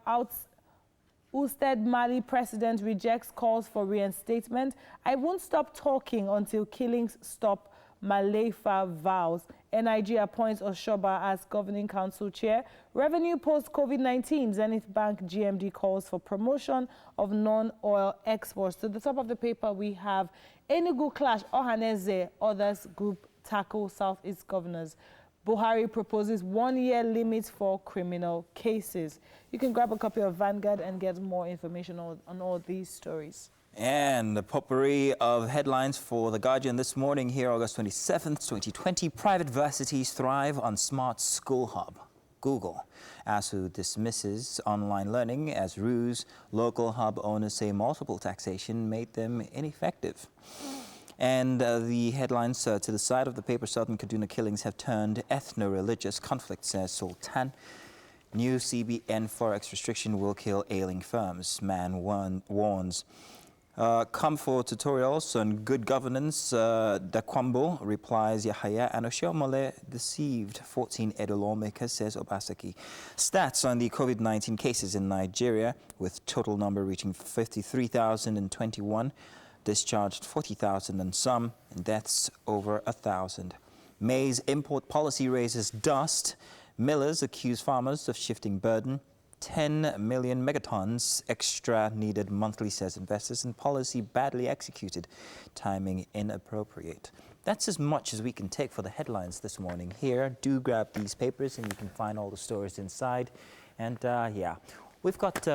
Usted Mali president rejects calls for reinstatement. I won't stop talking until killings stop, Malefa vows. NIG appoints Oshoba as governing council chair. Revenue post-COVID-19, Zenith Bank GMD calls for promotion of non-oil exports. To the top of the paper, we have Enugu clash, Ohaneze, others group tackle Southeast governors. Buhari proposes 1-year limit for criminal cases. You can grab a copy of Vanguard and get more information on all these stories. And the potpourri of headlines for The Guardian this morning here, August 27th, 2020. Private universities thrive on smart school hub. Google. ASU dismisses online learning as ruse. Local hub owners say multiple taxation made them ineffective. And the headlines to the side of the paper, Southern Kaduna killings have turned ethno-religious conflict, says Sultan. New CBN forex restriction will kill ailing firms, man warns. Come for tutorials on good governance. Dakwambo replies Yahaya and Oshiomole deceived 14 Edo lawmakers, says Obaseki. Stats on the COVID-19 cases in Nigeria, with total number reaching 53,021. Discharged 40,000 and some, and deaths over 1,000. Maize import policy raises dust. Millers accuse farmers of shifting burden. 10 million megatons extra needed monthly, says investors, and policy badly executed. Timing inappropriate. That's as much as we can take for the headlines this morning here. Do grab these papers and you can find all the stories inside. And yeah, we've got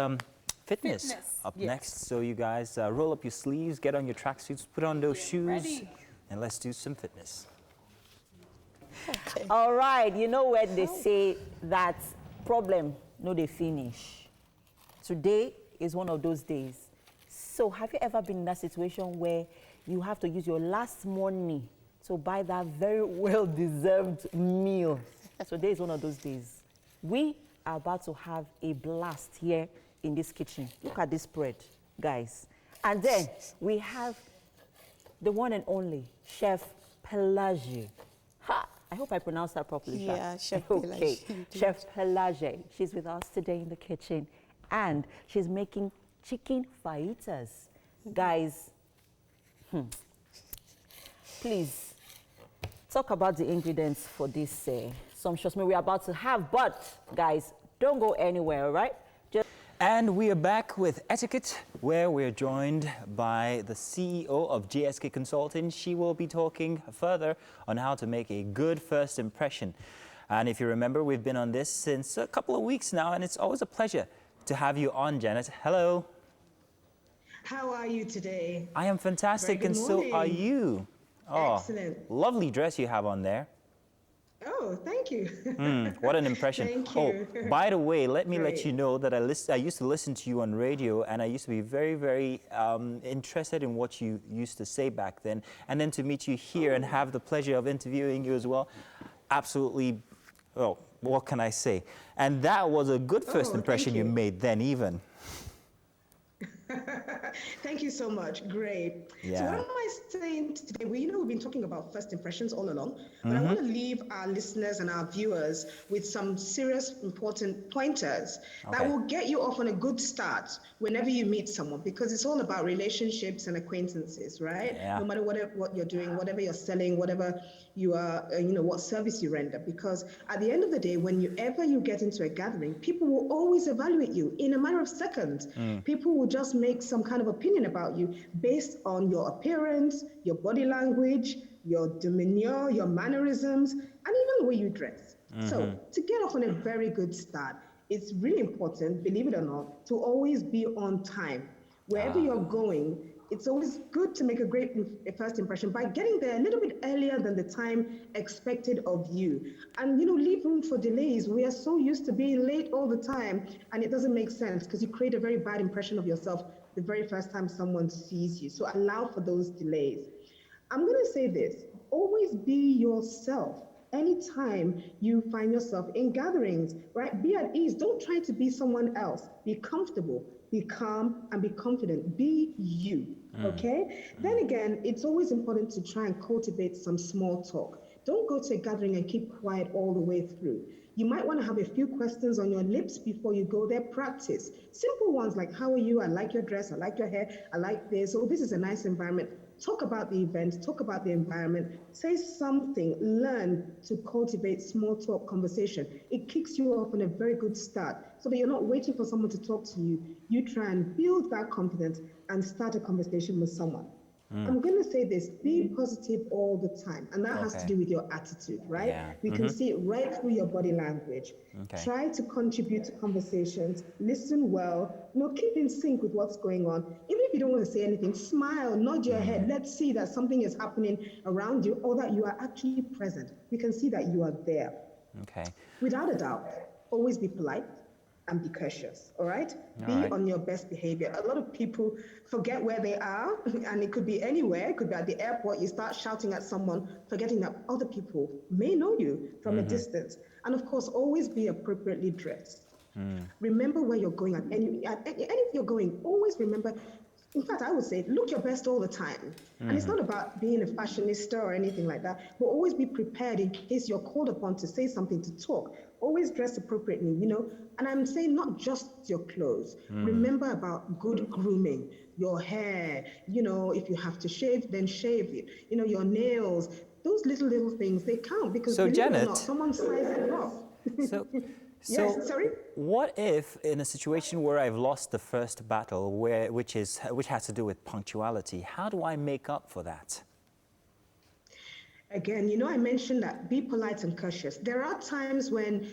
fitness up next. So you guys roll up your sleeves, get on your tracksuits, put on those shoes, and let's do some fitness. Okay. All right, you know where they say that problem, no, they finish. Today is one of those days. So have you ever been in that situation where you have to use your last money to buy that very well-deserved meal? Today is one of those days. We are about to have a blast here in this kitchen. Look at this spread, guys. And then we have the one and only Chef Pelage. Ha! I hope I pronounced that properly. Yeah, Chef Okay. Pelage. Chef Pelage. She's with us today in the kitchen, and she's making chicken fajitas. Guys, please talk about the ingredients for this sumptuous meal we're about to have. But guys, don't go anywhere, all right? And we are back with Etiquette, where we're joined by the CEO of GSK Consulting. She will be talking further on how to make a good first impression. And if you remember, we've been on this since a couple of weeks now, and it's always a pleasure to have you on, Janet. Hello. How are you today? I am fantastic, and so are you. Oh, excellent. Lovely dress you have on there. Oh, thank you. What an impression. Thank you. Oh, by the way, let me let you know that I used to listen to you on radio, and I used to be very, very interested in what you used to say back then. And then to meet you here and have the pleasure of interviewing you as well, absolutely, well, what can I say? And that was a good first impression you made then even. Thank you so much. Great. Yeah. So what am I saying today? Well, we've been talking about first impressions all along, but I want to leave our listeners and our viewers with some serious, important pointers that will get you off on a good start whenever you meet someone, because it's all about relationships and acquaintances, right? Yeah. No matter what you're doing, whatever you're selling, whatever you are, what service you render, because at the end of the day, whenever you get into a gathering, people will always evaluate you in a matter of seconds. People will just make some kind of opinion about you based on your appearance, your body language, your demeanor, your mannerisms, and even the way you dress. So to get off on a very good start, it's really important, believe it or not, to always be on time. Wherever you're going, it's always good to make a great first impression by getting there a little bit earlier than the time expected of you. And, leave room for delays. We are so used to being late all the time, and it doesn't make sense because you create a very bad impression of yourself the very first time someone sees you. So allow for those delays. I'm going to say this, always be yourself. Anytime you find yourself in gatherings, right? Be at ease. Don't try to be someone else. Be comfortable, be calm, and be confident. Be you, okay? Then again, it's always important to try and cultivate some small talk. Don't go to a gathering and keep quiet all the way through. You might want to have a few questions on your lips before you go there. Practice. Simple ones like, how are you? I like your dress. I like your hair. I like this. Oh, this is a nice environment. Talk about the event. Talk about the environment. Say something. Learn to cultivate small talk conversation. It kicks you off on a very good start so that you're not waiting for someone to talk to you. You try and build that confidence and start a conversation with someone. I'm going to say this, be positive all the time. And that has to do with your attitude, right? Yeah. We can see it right through your body language. Okay. Try to contribute to conversations, listen well, keep in sync with what's going on. Even if you don't want to say anything, smile, nod your head. Let's see that something is happening around you or that you are actually present. We can see that you are there. Okay. Without a doubt, always be polite and be cautious, all right? Be on your best behavior. A lot of people forget where they are, and it could be anywhere. It could be at the airport. You start shouting at someone, forgetting that other people may know you from a distance. And of course, always be appropriately dressed. Remember where you're going, and if you're going, always remember. In fact, I would say, look your best all the time. And it's not about being a fashionista or anything like that, but always be prepared in case you're called upon to say something, to talk. Always dress appropriately, And I'm saying not just your clothes. Remember about good grooming, your hair, if you have to shave, then shave it. Your nails, those little things, they count because So, believe Janet, it or not, someone sizes it off. So, yes, sorry? What if in a situation where I've lost the first battle, which has to do with punctuality, how do I make up for that? Again, I mentioned that be polite and courteous. There are times when,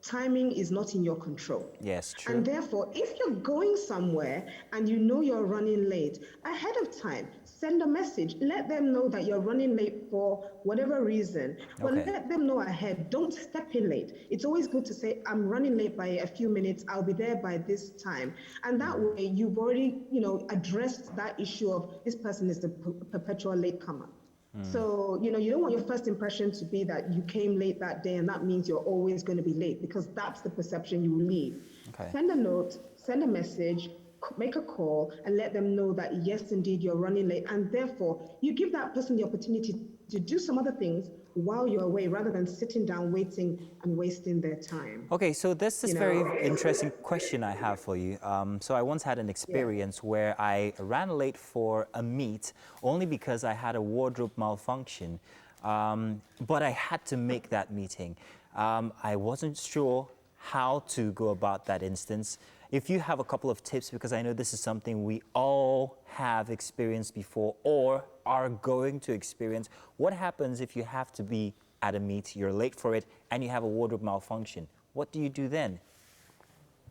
timing is not in your control. Yes, true. And therefore, if you're going somewhere and you're running late, ahead of time, send a message. Let them know that you're running late for whatever reason. But let them know ahead. Don't step in late. It's always good to say, I'm running late by a few minutes. I'll be there by this time. And that way, you've already, addressed that issue of this person is the perpetual latecomer. So, you don't want your first impression to be that you came late that day and that means you're always going to be late, because that's the perception you will leave. Send a note, send a message, make a call, and let them know that, yes, indeed, you're running late. And therefore, you give that person the opportunity to do some other things while you're away, rather than sitting down, waiting and wasting their time. Okay, so this is very interesting question I have for you. So I once had an experience where I ran late for a meet only because I had a wardrobe malfunction, but I had to make that meeting. I wasn't sure how to go about that instance. If you have a couple of tips, because I know this is something we all have experienced before or are going to experience. What happens if you have to be at a meet, you're late for it, and you have a wardrobe malfunction? What do you do then?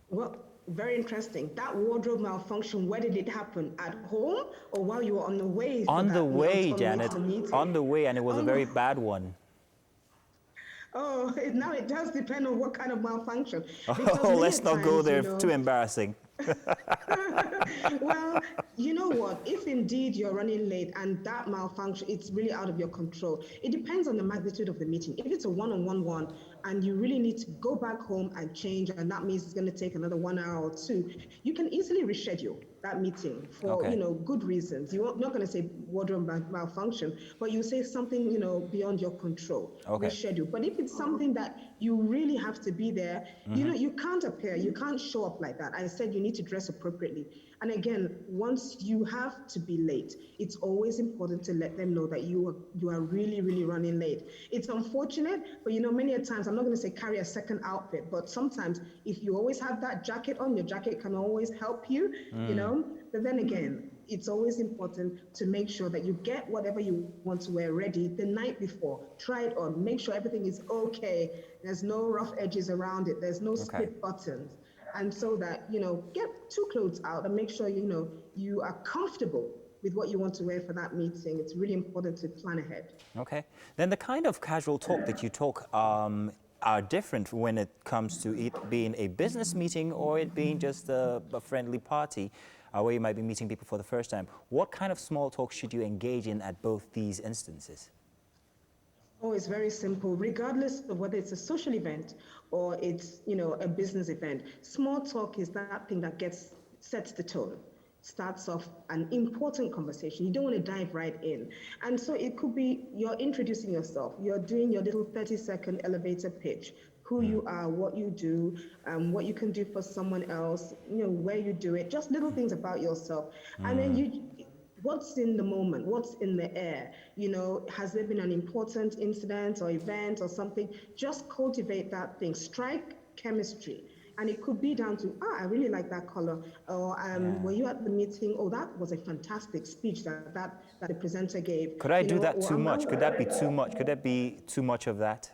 Well, very interesting. That wardrobe malfunction, where did it happen? At home or while you were on the way? On the way, Janet. On the way, and it was a very bad one. Oh, now it does depend on what kind of malfunction. Oh, let's not go there. Too embarrassing. Well, you know what? If indeed you're running late and that malfunction, it's really out of your control. It depends on the magnitude of the meeting. If it's a one-on-one one and you really need to go back home and change, and that means it's going to take another 1 hour or two, you can easily reschedule that meeting for good reasons. You're not going to say wardrobe malfunction, but you say something beyond your control. Reschedule. But if it's something that you really have to be there, you can't appear, you can't show up like that. I said you need to dress appropriately. And again, once you have to be late, it's always important to let them know that you are really, really running late. It's unfortunate, but many a times, I'm not going to say carry a second outfit, but sometimes if you always have that jacket on, your jacket can always help you, But then again, it's always important to make sure that you get whatever you want to wear ready the night before. Try it on, make sure everything is okay. There's no rough edges around it. There's no split buttons. And so that, get two clothes out and make sure, you are comfortable with what you want to wear for that meeting. It's really important to plan ahead. Okay. Then the kind of casual talk that you talk are different when it comes to it being a business meeting or it being just a friendly party. where you might be meeting people for the first time. What kind of small talk should you engage in at both these instances? Oh, it's very simple. Regardless of whether it's a social event or it's, a business event, small talk is that thing that sets the tone, starts off an important conversation. You don't want to dive right in. And so it could be you're introducing yourself. You're doing your little 30-second elevator pitch, who you are, what you do, what you can do for someone else, where you do it, just little things about yourself. And then what's in the moment, what's in the air, has there been an important incident or event or something? Just cultivate that thing, strike chemistry. And it could be down to, I really like that color, or were you at the meeting? Oh, that was a fantastic speech that the presenter gave. Could I do that too much? Could that be too much? Could that be too much of that?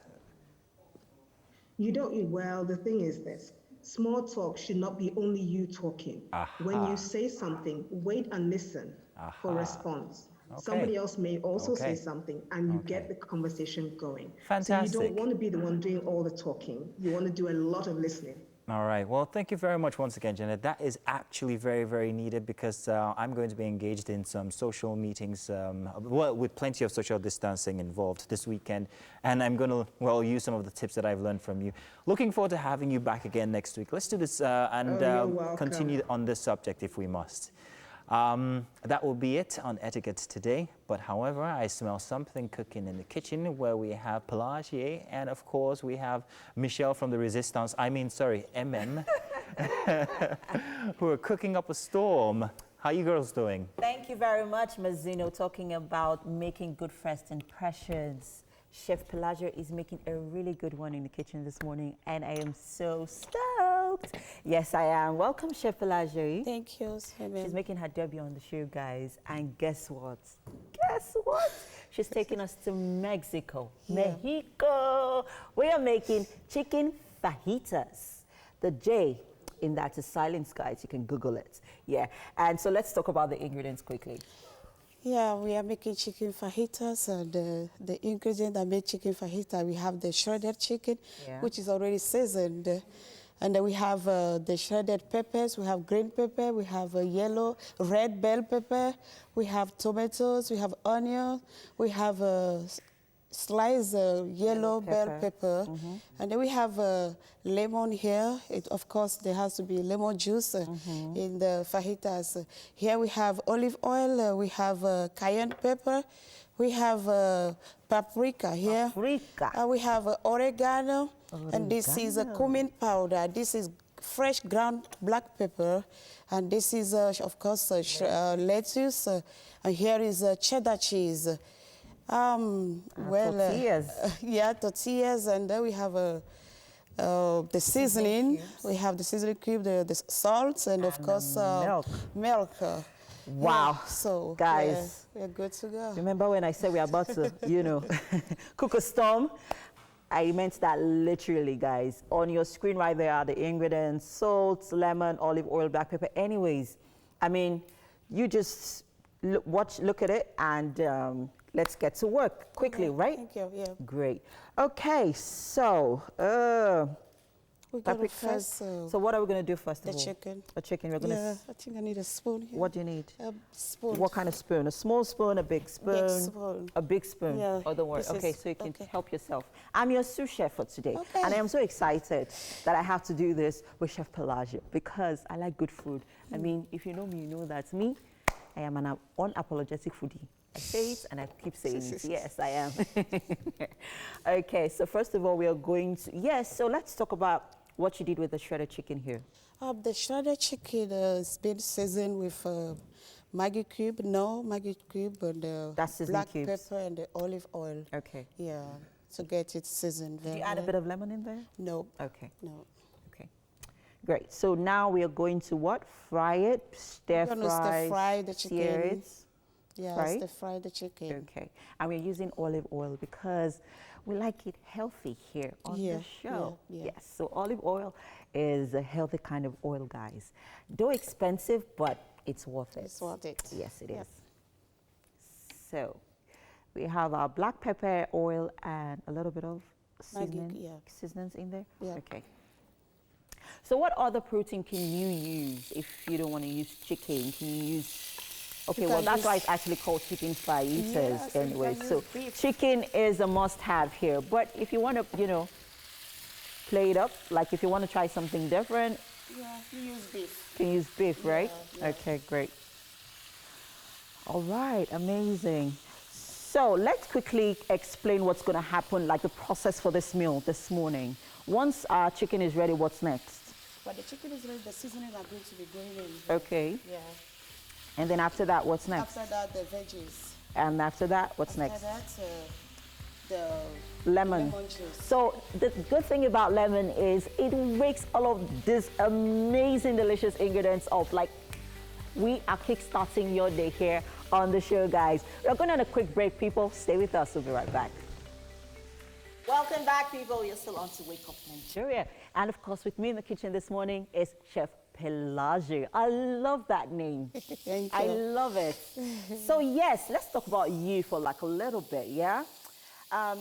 Well, the thing is this. Small talk should not be only you talking. When you say something, wait and listen for response. Somebody else may also say something, and you get the conversation going. Fantastic. So you don't want to be the one doing all the talking. You want to do a lot of listening. All right. Well, thank you very much once again, Janet. That is actually very, very needed because I'm going to be engaged in some social meetings, with plenty of social distancing involved this weekend. And I'm going to, use some of the tips that I've learned from you. Looking forward to having you back again next week. Let's do this and continue on this subject if we must. That will be it on etiquette today. But however, I smell something cooking in the kitchen where we have Pelagie and of course we have Michelle from the Resistance, MM, who are cooking up a storm. How you girls doing? Thank you very much, Mazzino, talking about making good first impressions. Chef Pelagie is making a really good one in the kitchen this morning, and I am so stoked. Yes, I am. Welcome, Chef Pelagie. Thank you. She's making her debut on the show, guys, and guess what? She's taking us to Mexico. Mexico! We are making chicken fajitas. The J in that is silence, guys. You can Google it. Yeah, and so let's talk about the ingredients quickly. Yeah, we are making chicken fajitas. The ingredient that make chicken fajita, we have the shredded chicken, which is already seasoned. And then we have the shredded peppers. We have green pepper. We have red bell pepper. We have tomatoes. We have onion. We have sliced yellow bell pepper. And then we have lemon here. Of course, there has to be lemon juice in the fajitas. Here we have olive oil. We have cayenne pepper. We have paprika here. We have oregano. And this is cumin powder. This is fresh ground black pepper. And this is, of course, lettuce. And here is cheddar cheese. Tortillas. Tortillas, and then we have the seasoning. We have the seasoning cube, the salt, and of course milk. Wow. So guys, we're good to go. Remember when I said we're about to, cook a storm? I meant that literally, guys. On your screen right there are the ingredients: salt, lemon, olive oil, black pepper. Anyways, I mean, you just look at it and let's get to work quickly, right? Thank you, yeah. Great. Okay, so, first, so what are we going to do first of all? The chicken. A chicken. We're gonna I think I need a spoon here. What do you need? A spoon. What kind of spoon? A small spoon, a big spoon? Big spoon. A big spoon. Yeah. Oh, don't worry. Okay, so you can help yourself. I'm your sous chef for today. And I am so excited that I have to do this with Chef Pelagie because I like good food. I mean, if you know me, you know that's me. I am an unapologetic foodie. I say it and I keep saying it. Yes, I am. Okay, so first of all, we are going to, so let's talk about what you did with the shredded chicken here. The shredded chicken has been seasoned with Maggi cube, Maggi cube, and black pepper and the olive oil. Okay. Yeah, to get it seasoned very well. Did you add a bit of lemon in there? No. Okay. No. Okay. Great. So now we are going to what? Fry it, stir fry the chicken. Sear it. Yeah, right? stir fry the chicken. Okay. And we're using olive oil because we like it healthy here on the show. Yeah. Yes. So olive oil is a healthy kind of oil, guys. Though expensive, but it's worth it. It's worth it. Yes, it is. So we have our black pepper, oil, and a little bit of seasonings in there. Yeah. Okay. So what other protein can you use if you don't want to use chicken? Can you use... Okay, well, that's why it's actually called chicken fajitas, yes, anyway. So chicken is a must-have here. But if you want to, you know, play it up, like if you want to try something different... Yeah, you use beef. You can use beef, right? Yeah. Okay, great. All right, amazing. So let's quickly explain what's going to happen, like the process for this meal this morning. Once our chicken is ready, what's next? When the chicken is ready, the seasoning are going to be going in. Okay. Yeah. And then after that, what's next? After that, the veggies. And after that, what's next? After that, the lemon. juice. So the good thing about lemon is it wakes all of these amazing, delicious ingredients up. Like, we are kickstarting your day here on the show, guys. We're going on a quick break, people. Stay with us. We'll be right back. Welcome back, people. You're still on to Wake Up Nigeria. And of course, with me in the kitchen this morning is Chef Pelagio. I love that name. Thank you. I love it. So yes, let's talk about you for like a little bit, yeah?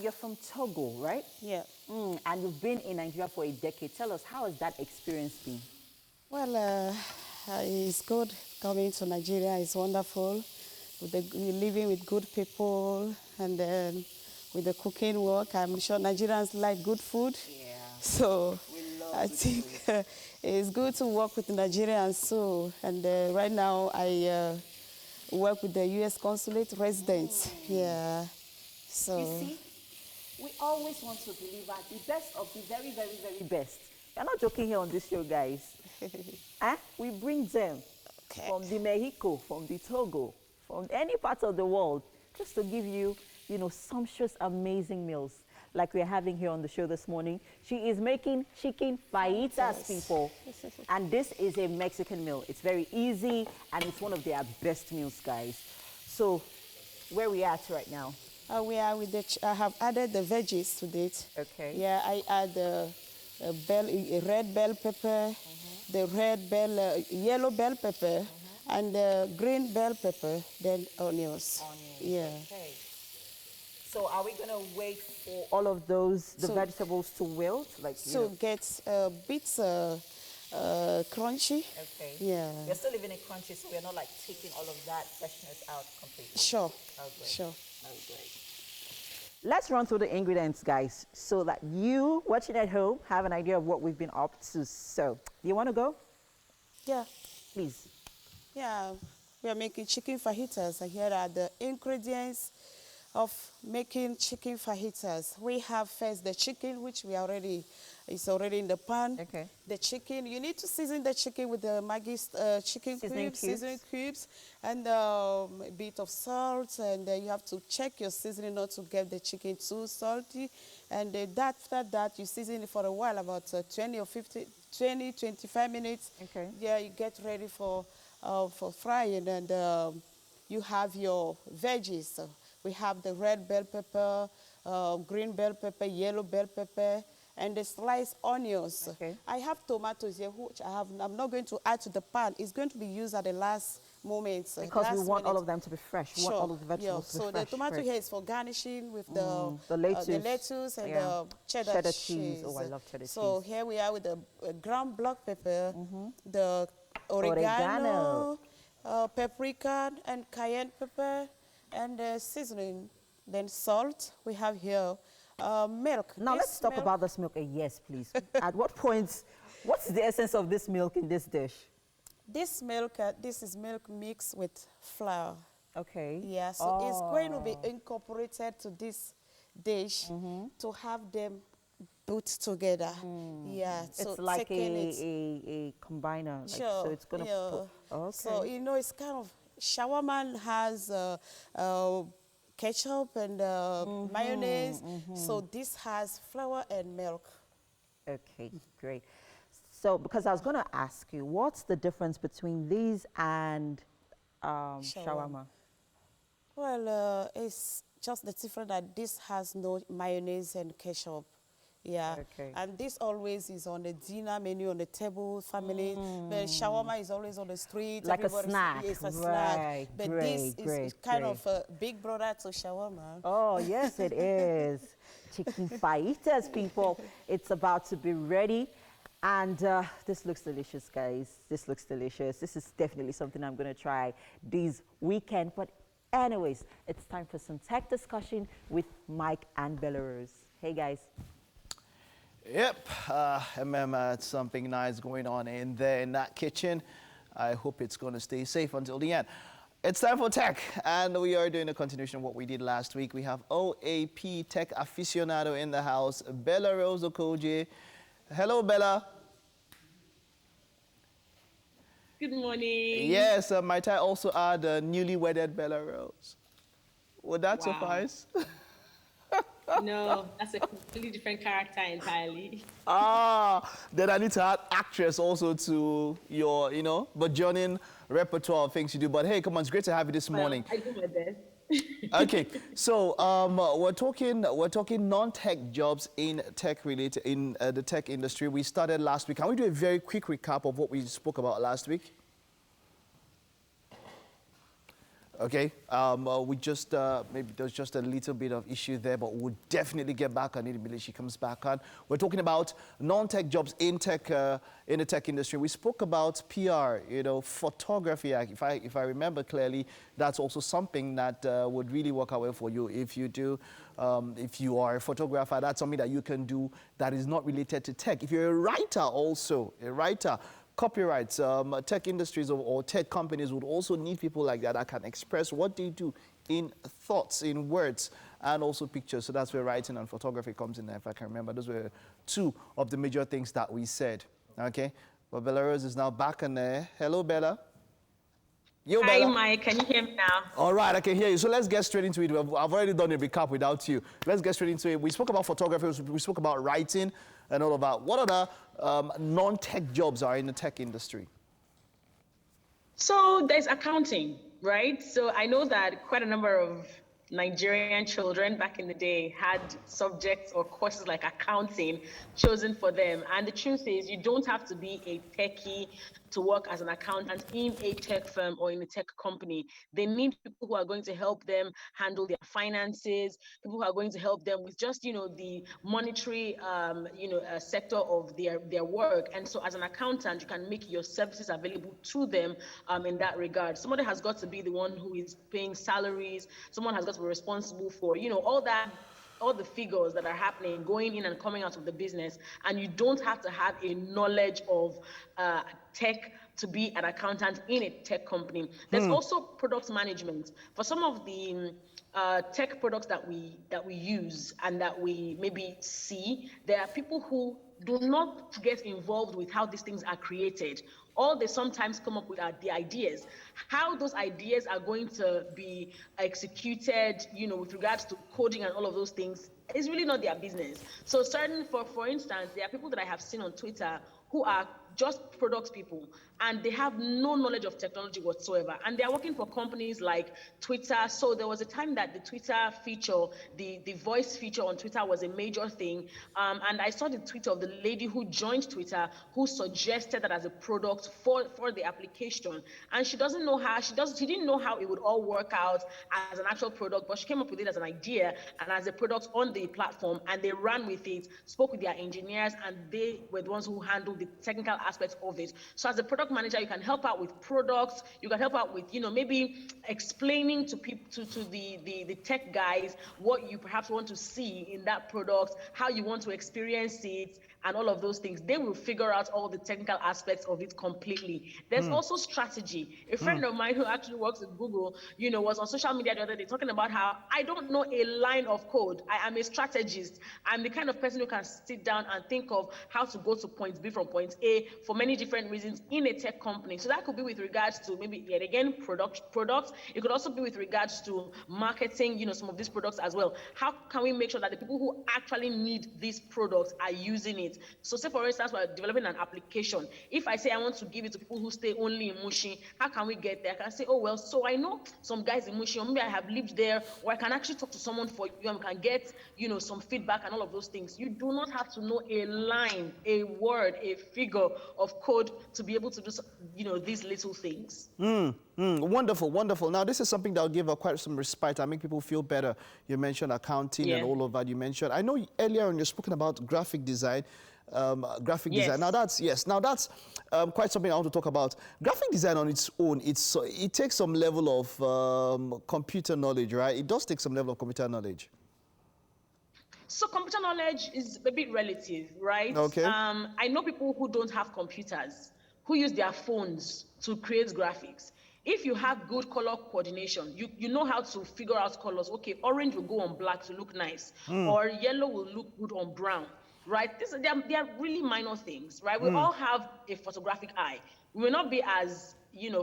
You're from Togo, right? Yeah. And you've been in Nigeria for a decade. Tell us, how has that experience been? Well, it's good coming to Nigeria. It's wonderful. Living with good people, and then with the cooking work, I'm sure Nigerians like good food. Yeah. So I think it's good to work with Nigerians too. And right now I work with the U.S. consulate residents. Yeah. So. You see, we always want to deliver the best of the very, very, very best. We're not joking here on this show, guys. We bring them from the Mexico, from the Togo, from any part of the world, just to give you, you know, sumptuous, amazing meals like we're having here on the show this morning. She is making chicken fajitas, people. And this is a Mexican meal. It's very easy, and it's one of their best meals, guys. So, where we at right now? We are with the. I have added the veggies to it. Okay. Yeah, I add a red bell pepper, the red bell, yellow bell pepper, and the green bell pepper, then onions. Yeah. Okay. So are we going to wait for all of those, the vegetables to wilt? Like, Get bits crunchy. Okay. Yeah. We're still leaving it crunchy, so we're not like taking all of that freshness out completely. Sure. Oh, great. Sure. Oh, great. Let's run through the ingredients, guys, so that you watching at home have an idea of what we've been up to. So, do you want to go? Yeah. Please. Yeah. We are making chicken fajitas, and here are the ingredients of making chicken fajitas. We have first the chicken, which it's already in the pan. Okay. The chicken, you need to season the chicken with the Maggi chicken seasoning cubes, and a bit of salt, and you have to check your seasoning not to get the chicken too salty. And after that, you season it for a while, about 25 minutes. Okay. Yeah, you get ready for frying, and you have your veggies. So we have the red bell pepper, green bell pepper, yellow bell pepper, and the sliced onions. Okay. I have tomatoes here, which I'm not going to add to the pan. It's going to be used at the last moment. Because we want all of them to be fresh. We want all of the vegetables to be fresh. So the tomato here is for garnishing with the lettuce and the cheddar cheese. Oh, I love cheddar cheese. So here we are with the ground black pepper, the oregano, paprika, and cayenne pepper, and seasoning. Then salt. We have here milk. Now let's talk about this milk. Yes, please. At what point, what's the essence of this milk in this dish? This milk, this is milk mixed with flour. Okay. Yeah, so it's going to be incorporated to this dish to have them put together. Yeah, so it's like a combiner. Like, sure. So it's going to okay. So, you know, it's kind of, shawarma has ketchup and mayonnaise. So this has flour and milk. Okay, great. So, because I was going to ask you, what's the difference between these and shawarma? Well, it's just the difference that this has no mayonnaise and ketchup. Yeah, okay. And this always is on the dinner menu on the table, family. The shawarma is always on the street. Like a snack. It's a snack. Right. But this is kind of a big brother to shawarma. Oh, yes, it is. Chicken fajitas, people. It's about to be ready. And this looks delicious, guys. This looks delicious. This is definitely something I'm going to try this weekend. But anyways, it's time for some tech discussion with Mike and Belarus. Hey, guys. Yep, it's something nice going on in there in that kitchen. I hope it's going to stay safe until the end. It's time for tech, and we are doing a continuation of what we did last week. We have OAP Tech Aficionado in the house, Bella Rose Okoje. Hello, Bella. Good morning. Yes, might I also add newly wedded Bella Rose? Would that suffice? No, that's a completely different character entirely. Then I need to add actress also to your, burgeoning repertoire of things you do. But hey, come on, it's great to have you this morning. I do my best. Okay, so we're talking non-tech jobs in the tech industry. We started last week. Can we do a very quick recap of what we spoke about last week? Okay, we just, maybe there's just a little bit of issue there, but we'll definitely get back on it immediately she comes back on. We're talking about non-tech jobs in tech, in the tech industry. We spoke about PR, photography. If I remember clearly, that's also something that would really work out well for you. If you do, if you are a photographer, that's something that you can do that is not related to tech. If you're a writer also, copyrights, tech industries or tech companies would also need people like that can express what they do in thoughts, in words, and also pictures. So that's where writing and photography comes in there, if I can remember. Those were two of the major things that we said, okay? But Bella Rose is now back on there. Hello, Bella. Yo, Hi, Bella. Mike. Can you hear me now? All right, I can hear you. So let's get straight into it. I've already done a recap without you. Let's get straight into it. We spoke about photography, we spoke about writing and all of that. What other non-tech jobs are in the tech industry? So there's accounting, right? So I know that quite a number of Nigerian children back in the day had subjects or courses like accounting chosen for them. And the truth is, you don't have to be a techie to work as an accountant in a tech firm or in a tech company. They need people who are going to help them handle their finances, people who are going to help them with just, the monetary, sector of their work. And so as an accountant, you can make your services available to them in that regard. Somebody has got to be the one who is paying salaries. Someone has got to be responsible for, all the figures that are happening, going in and coming out of the business. And you don't have to have a knowledge of tech to be an accountant in a tech company. There's also product management. For some of the tech products that we use and that we maybe see, there are people who do not get involved with how these things are created. All they sometimes come up with are the ideas. How those ideas are going to be executed, with regards to coding and all of those things, is really not their business. So certain, for instance, there are people that I have seen on Twitter who are just product people, and they have no knowledge of technology whatsoever. And they are working for companies like Twitter. So there was a time that the Twitter feature, the voice feature on Twitter was a major thing. And I saw the tweet of the lady who joined Twitter, who suggested that as a product for the application. And she doesn't know how, she didn't know how it would all work out as an actual product, but she came up with it as an idea and as a product on the platform, and they ran with it, spoke with their engineers, and they were the ones who handled the technical aspects of it. So as a product manager, you can help out with products, you can help out with, maybe explaining to people, to the tech guys, what you perhaps want to see in that product, how you want to experience it, and all of those things. They will figure out all the technical aspects of it completely. There's also strategy. A friend of mine who actually works at Google, was on social media the other day talking about how I don't know a line of code. I am a strategist. I'm the kind of person who can sit down and think of how to go to point B from point A for many different reasons in a tech company. So that could be with regards to maybe, yet again, products. It could also be with regards to marketing, some of these products as well. How can we make sure that the people who actually need these products are using it? So say, for instance, we're developing an application. If I say I want to give it to people who stay only in Mushin, how can we get there? I can say, oh, well, so I know some guys in Mushin, or maybe I have lived there, or I can actually talk to someone for you and can get, some feedback and all of those things. You do not have to know a line, a word, a figure of code to be able to do, these little things. Wonderful, wonderful. Now, this is something that will give quite some respite and make people feel better. You mentioned accounting and all of that you mentioned. I know earlier on you've spoken about graphic design, graphic Yes. design. Now that's quite something I want to talk about. Graphic design on its own, it takes some level of computer knowledge, right? It does take some level of computer knowledge. So computer knowledge is a bit relative, right? Okay. I know people who don't have computers, who use their phones to create graphics. If you have good color coordination, you know how to figure out colors. Okay, orange will go on black to look nice, or yellow will look good on brown, right? They are really minor things, right? We all have a photographic eye. We may not be as,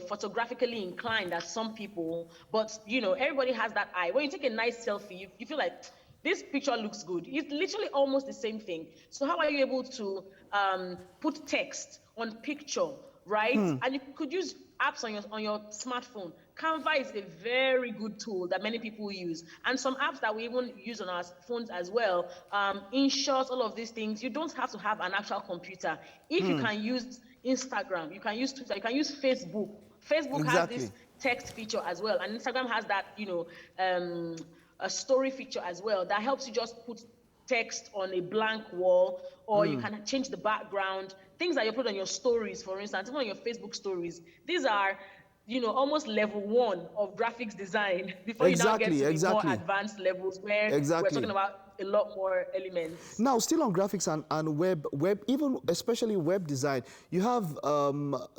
photographically inclined as some people, but, everybody has that eye. When you take a nice selfie, you feel like, this picture looks good. It's literally almost the same thing. So how are you able to put text on picture, right? And you could use apps on your smartphone. Canva is a very good tool that many people use. And some apps that we even use on our phones as well. InShot, all of these things. You don't have to have an actual computer. If you can use Instagram, you can use Twitter, you can use Facebook. Facebook has this text feature as well. And Instagram has that, a story feature as well that helps you just put text on a blank wall, or you can change the background, things that you put on your stories, for instance, even on your Facebook stories. These are, almost level 1 of graphics design before you now get to the more advanced levels where we're talking about a lot more elements. Now, still on graphics and web, even especially web design, you have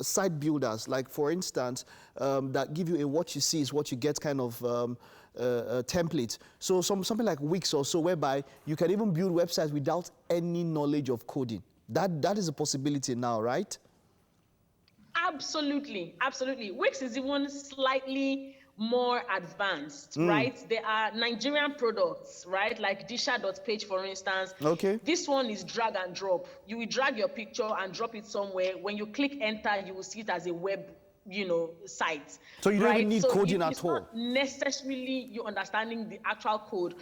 site builders, like for instance, that give you a what you see is what you get kind of template. So something like Wix or so, whereby you can even build websites without any knowledge of coding. That is a possibility now, right? Absolutely, absolutely. Wix is even slightly more advanced, right? There are Nigerian products, right? Like Disha.page, for instance. Okay. This one is drag and drop. You will drag your picture and drop it somewhere. When you click enter, you will see it as a web site. So you don't even need coding at all. Not necessarily you understanding the actual code.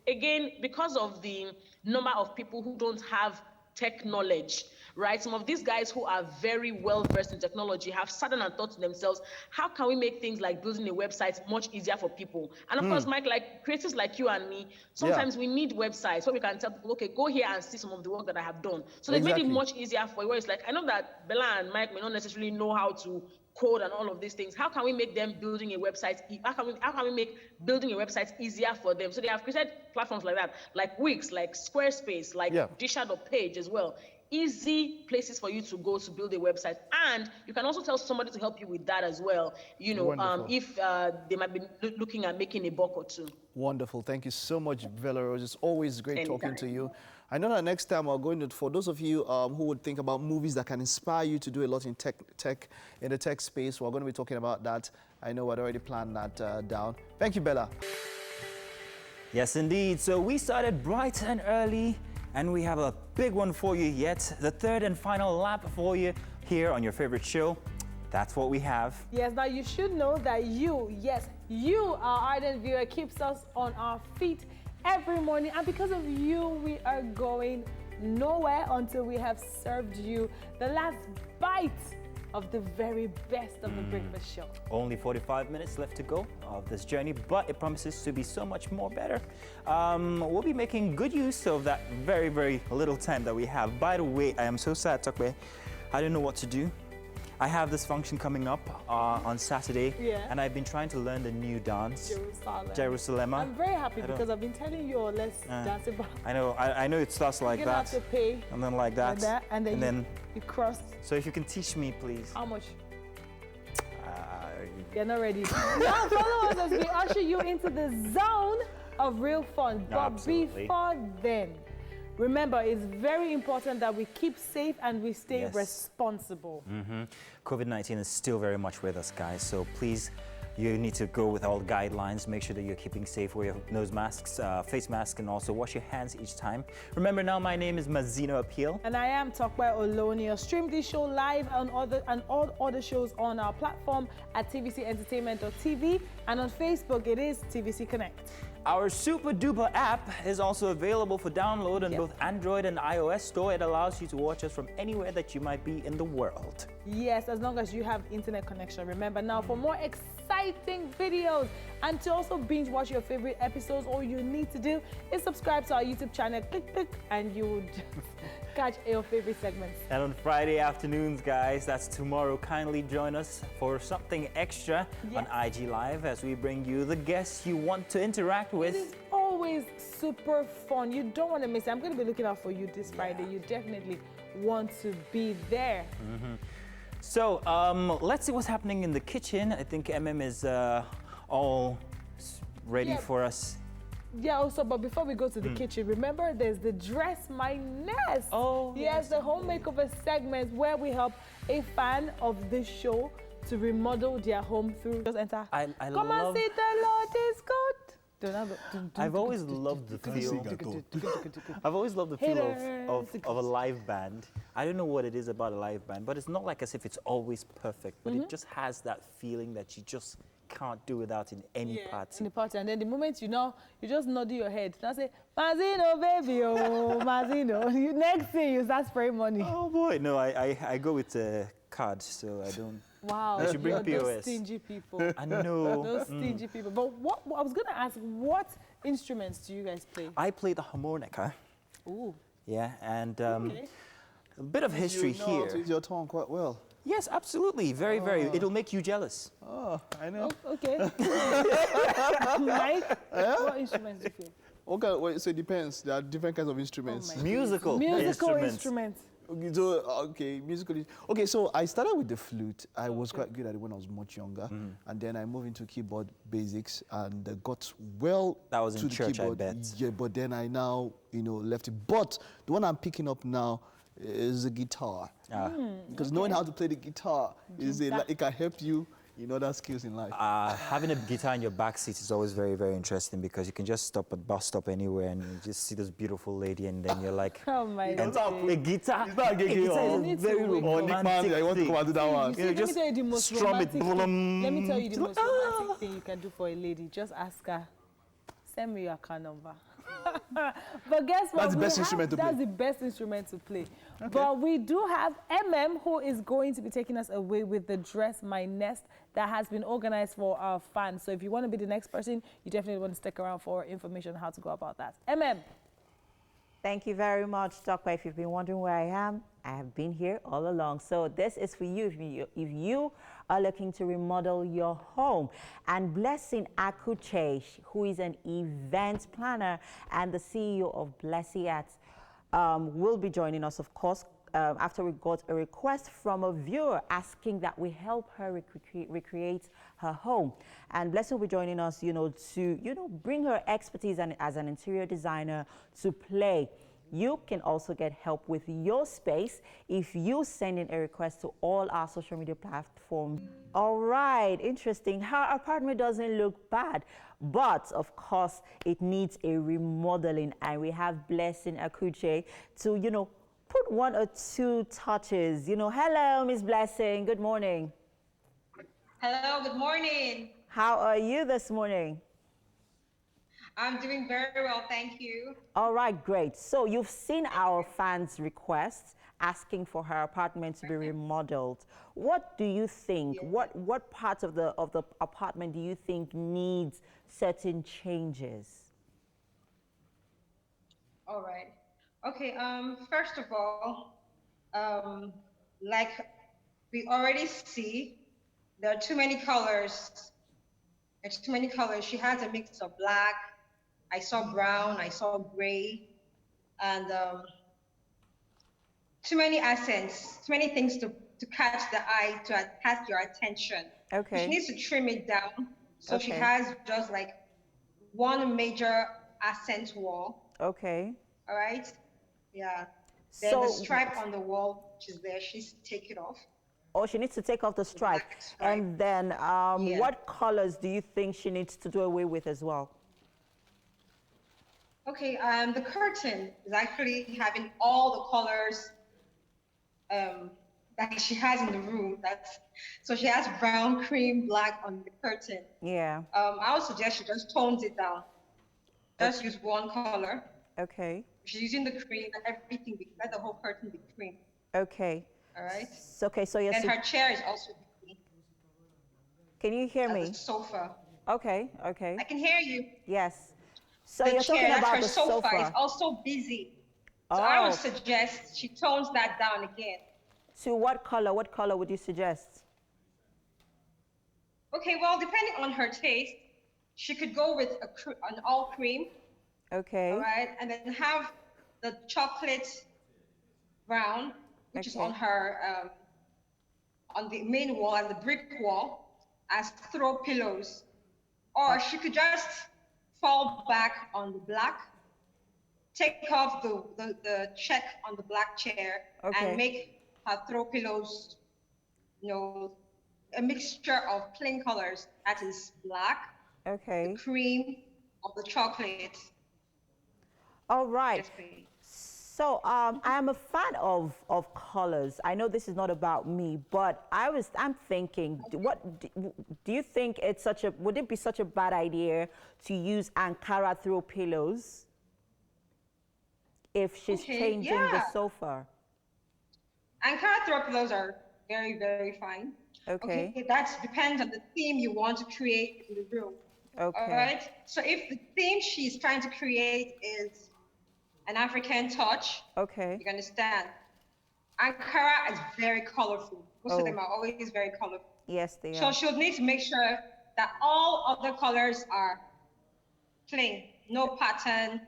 Again, because of the number of people who don't have tech knowledge, right? Some of these guys who are very well versed in technology have sat down and thought to themselves, how can we make things like building a website much easier for people? And of course, Mike, like creatives like you and me, sometimes we need websites where we can tell people, okay, go here and see some of the work that I have done. So they made it much easier for you, where it's like, I know that Bella and Mike may not necessarily know how to code and all of these things. How can we make them building a website? How can we make building a website easier for them? So they have created platforms like that, like Wix, like Squarespace, like Disha.page as well. Easy places for you to go to build a website, and you can also tell somebody to help you with that as well. If they might be looking at making a buck or two. Wonderful. Thank you so much, Bella Rose. It's always great talking to you. I know that next time we're going to, for those of you who would think about movies that can inspire you to do a lot in in the tech space, we're going to be talking about that. I know I'd already planned that down. Thank you, Bella. Yes, indeed. So we started bright and early, and we have a big one for you yet. The third and final lap for you here on your favorite show. That's what we have. Yes, now you should know that you, our ardent viewer, keeps us on our feet every morning, and because of you, we are going nowhere until we have served you the last bite of the very best of the breakfast show. Only 45 minutes left to go of this journey, but it promises to be so much more better. We'll be making good use of that very, very little time that we have. By the way, I am so sad, Tokwe. I don't know what to do. I have this function coming up on Saturday, and I've been trying to learn the new dance, Jerusalem. I'm very happy because I've been telling you, let's dance about. I know it starts like that. You're gonna have to pay. And then like that. And then you cross. So if you can teach me, please. How much? You're not ready. Now follow us as we usher you into the zone of real fun. But before then, remember, it's very important that we keep safe and we stay responsible. COVID-19 is still very much with us, guys. So please, you need to go with all guidelines. Make sure that you're keeping safe. Wear your nose masks, face masks, and also wash your hands each time. Remember now, my name is Mazino Appeal. And I am Tokwe Olonia. Stream this show live on all other shows on our platform at tvcentertainment.tv, and on Facebook, it is TVC Connect. Our super duper app is also available for download on both Android and iOS store. It allows you to watch us from anywhere that you might be in the world. Yes, as long as you have internet connection. Remember now, for more exciting videos and to also binge watch your favorite episodes, all you need to do is subscribe to our YouTube channel. Click, and you would catch your favorite segments. And on Friday afternoons, guys, that's tomorrow, kindly join us for something extra on IG Live as we bring you the guests you want to interact with. It is always super fun. You don't want to miss it. I'm going to be looking out for you this Friday. You definitely want to be there. So let's see what's happening in the kitchen. I think MM is all ready for us. Yeah, also, but before we go to the kitchen, remember there's the Dress My Nest. Oh, yes, the home makeover segment where we help a fan of this show to remodel their home through. Just enter. I Come love... and see the Lord is good. I've always loved the feel. I've always loved the feel of a live band. I don't know what it is about a live band, but it's not like as if it's always perfect, but it just has that feeling that you just can't do without in any party. In the party, and then the moment you know, you just nod your head. Now say, Mazino, baby, oh, Mazino. Next thing, you start spraying money. Oh boy, no, I go with cards, so I don't. Wow, I should bring POS. Those stingy people. I know. Those stingy people. But what I was going to ask, what instruments do you guys play? I play the harmonica. Ooh. Yeah, and a bit of history you know here. How to use your tongue quite well. Yes, absolutely. Very, very. It'll make you jealous. Oh, I know. Oh, okay. Mike, what instruments do you play? Okay, well, so it depends. There are different kinds of instruments. Musical instruments. Okay, so, musically. Okay, so I started with the flute. I was quite good at it when I was much younger. And then I moved into keyboard basics and got well That was to in the church, keyboard. I bet. Yeah, but then I now, left it. But the one I'm picking up now is the guitar. Because knowing how to play the guitar, it can help you in other skills in life. Having a guitar in your back seat is always very, very interesting because you can just stop at bus stop anywhere and you just see this beautiful lady and then you're like, oh my God. A guitar. It's not a guitar. It's a very romantic I want to come and do that one. Let me tell you the most romantic thing. Let me tell you the most Ah. romantic thing you can do for a lady. Just ask her, send me your account number. But guess what? That's the best instrument to play. That's the best instrument to play. Okay. But we do have MM who is going to be taking us away with the Dress My Nest that has been organized for our fans. So if you want to be the next person, you definitely want to stick around for information on how to go about that. MM. Thank you very much, Tokwa. If you've been wondering where I am, I have been here all along. So this is for you if you are looking to remodel your home. And Blessing Akuche, who is an event planner and the CEO of Blessing Arts, will be joining us, of course, after we got a request from a viewer asking that we help her recreate her home. And Blessing will be joining us, to, bring her expertise as an interior designer to play. You can also get help with your space if you send in a request to all our social media platforms. All right, interesting. Her apartment doesn't look bad, but of course it needs a remodeling, and we have Blessing Akuche to, put one or two touches. Hello, Miss Blessing. Good morning. Hello, good morning. How are you this morning? I'm doing very well, thank you. All right, great. So you've seen our fans' requests asking for her apartment to be remodeled. What do you think? Yes. What parts of the apartment do you think needs certain changes? All right. Okay. First of all, like we already see, there are too many colors. There's too many colors. She has a mix of black. I saw brown, I saw gray, and too many accents, too many things to catch the eye, to catch your attention. Okay. She needs to trim it down. So okay. She has just like one major accent wall. Okay. All right. Yeah. Then so, the stripe on the wall, which is there, she needs to take it off. Oh, she needs to take off the stripe. And then what colors do you think she needs to do away with as well? Okay, the curtain is actually having all the colors that she has in the room. So she has brown, cream, black on the curtain. Yeah. I would suggest she just tones it down. Just use one color. Okay. She's using the cream and everything, let the whole curtain be cream. Okay. All right. Okay, so yes. And her chair is also cream. Can you hear me? The sofa. Okay, okay. I can hear you. Yes. So the you're chair, talking about her the sofa. It's also busy. So I would suggest she tones that down again. So what color? What color would you suggest? Okay, well, depending on her taste, she could go with an all cream. Okay. All right, and then have the chocolate brown, which is on her on the main wall and the brick wall as throw pillows. Or she could just fall back on the black, take off the check on the black chair and make her throw pillows, you know, a mixture of plain colors. That is black, the cream, or the chocolate. All right. Yes, please. So I'm a fan of colors. I know this is not about me, but I'm thinking, do you think would it be such a bad idea to use Ankara throw pillows if she's changing the sofa? Ankara throw pillows are very, very fine. Okay. That depends on the theme you want to create in the room. Okay. All right. So if the theme she's trying to create is an African touch, you understand. Ankara is very colorful. Most of them are always very colorful. Yes, they are. So she'll need to make sure that all other colors are plain, no pattern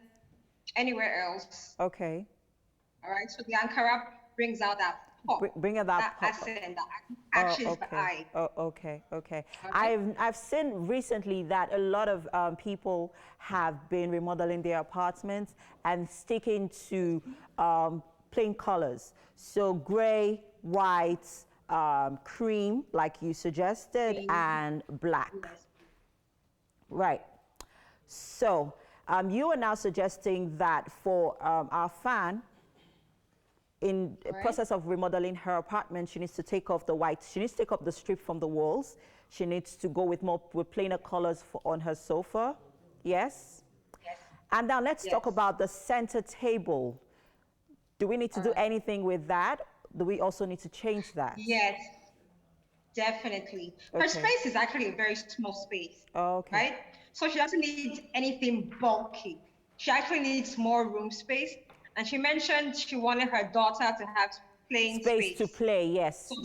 anywhere else. Okay. All right. So the Ankara brings out that pop, that accent, that catches the eye. Okay. I've seen recently that a lot of people have been remodeling their apartments and sticking to plain colors. So gray, white, cream, like you suggested, and black. Right. So you are now suggesting that for our fan, in the process of remodeling her apartment, she needs to take off the white. She needs to take off the strip from the walls. She needs to go with plainer colors on her sofa. Yes? Yes. And now let's talk about the center table. Do we need to do anything with that? Do we also need to change that? Yes, definitely. Her space is actually a very small space. Right? So she doesn't need anything bulky. She actually needs more room space. And she mentioned she wanted her daughter to have playing space. To play, yes, so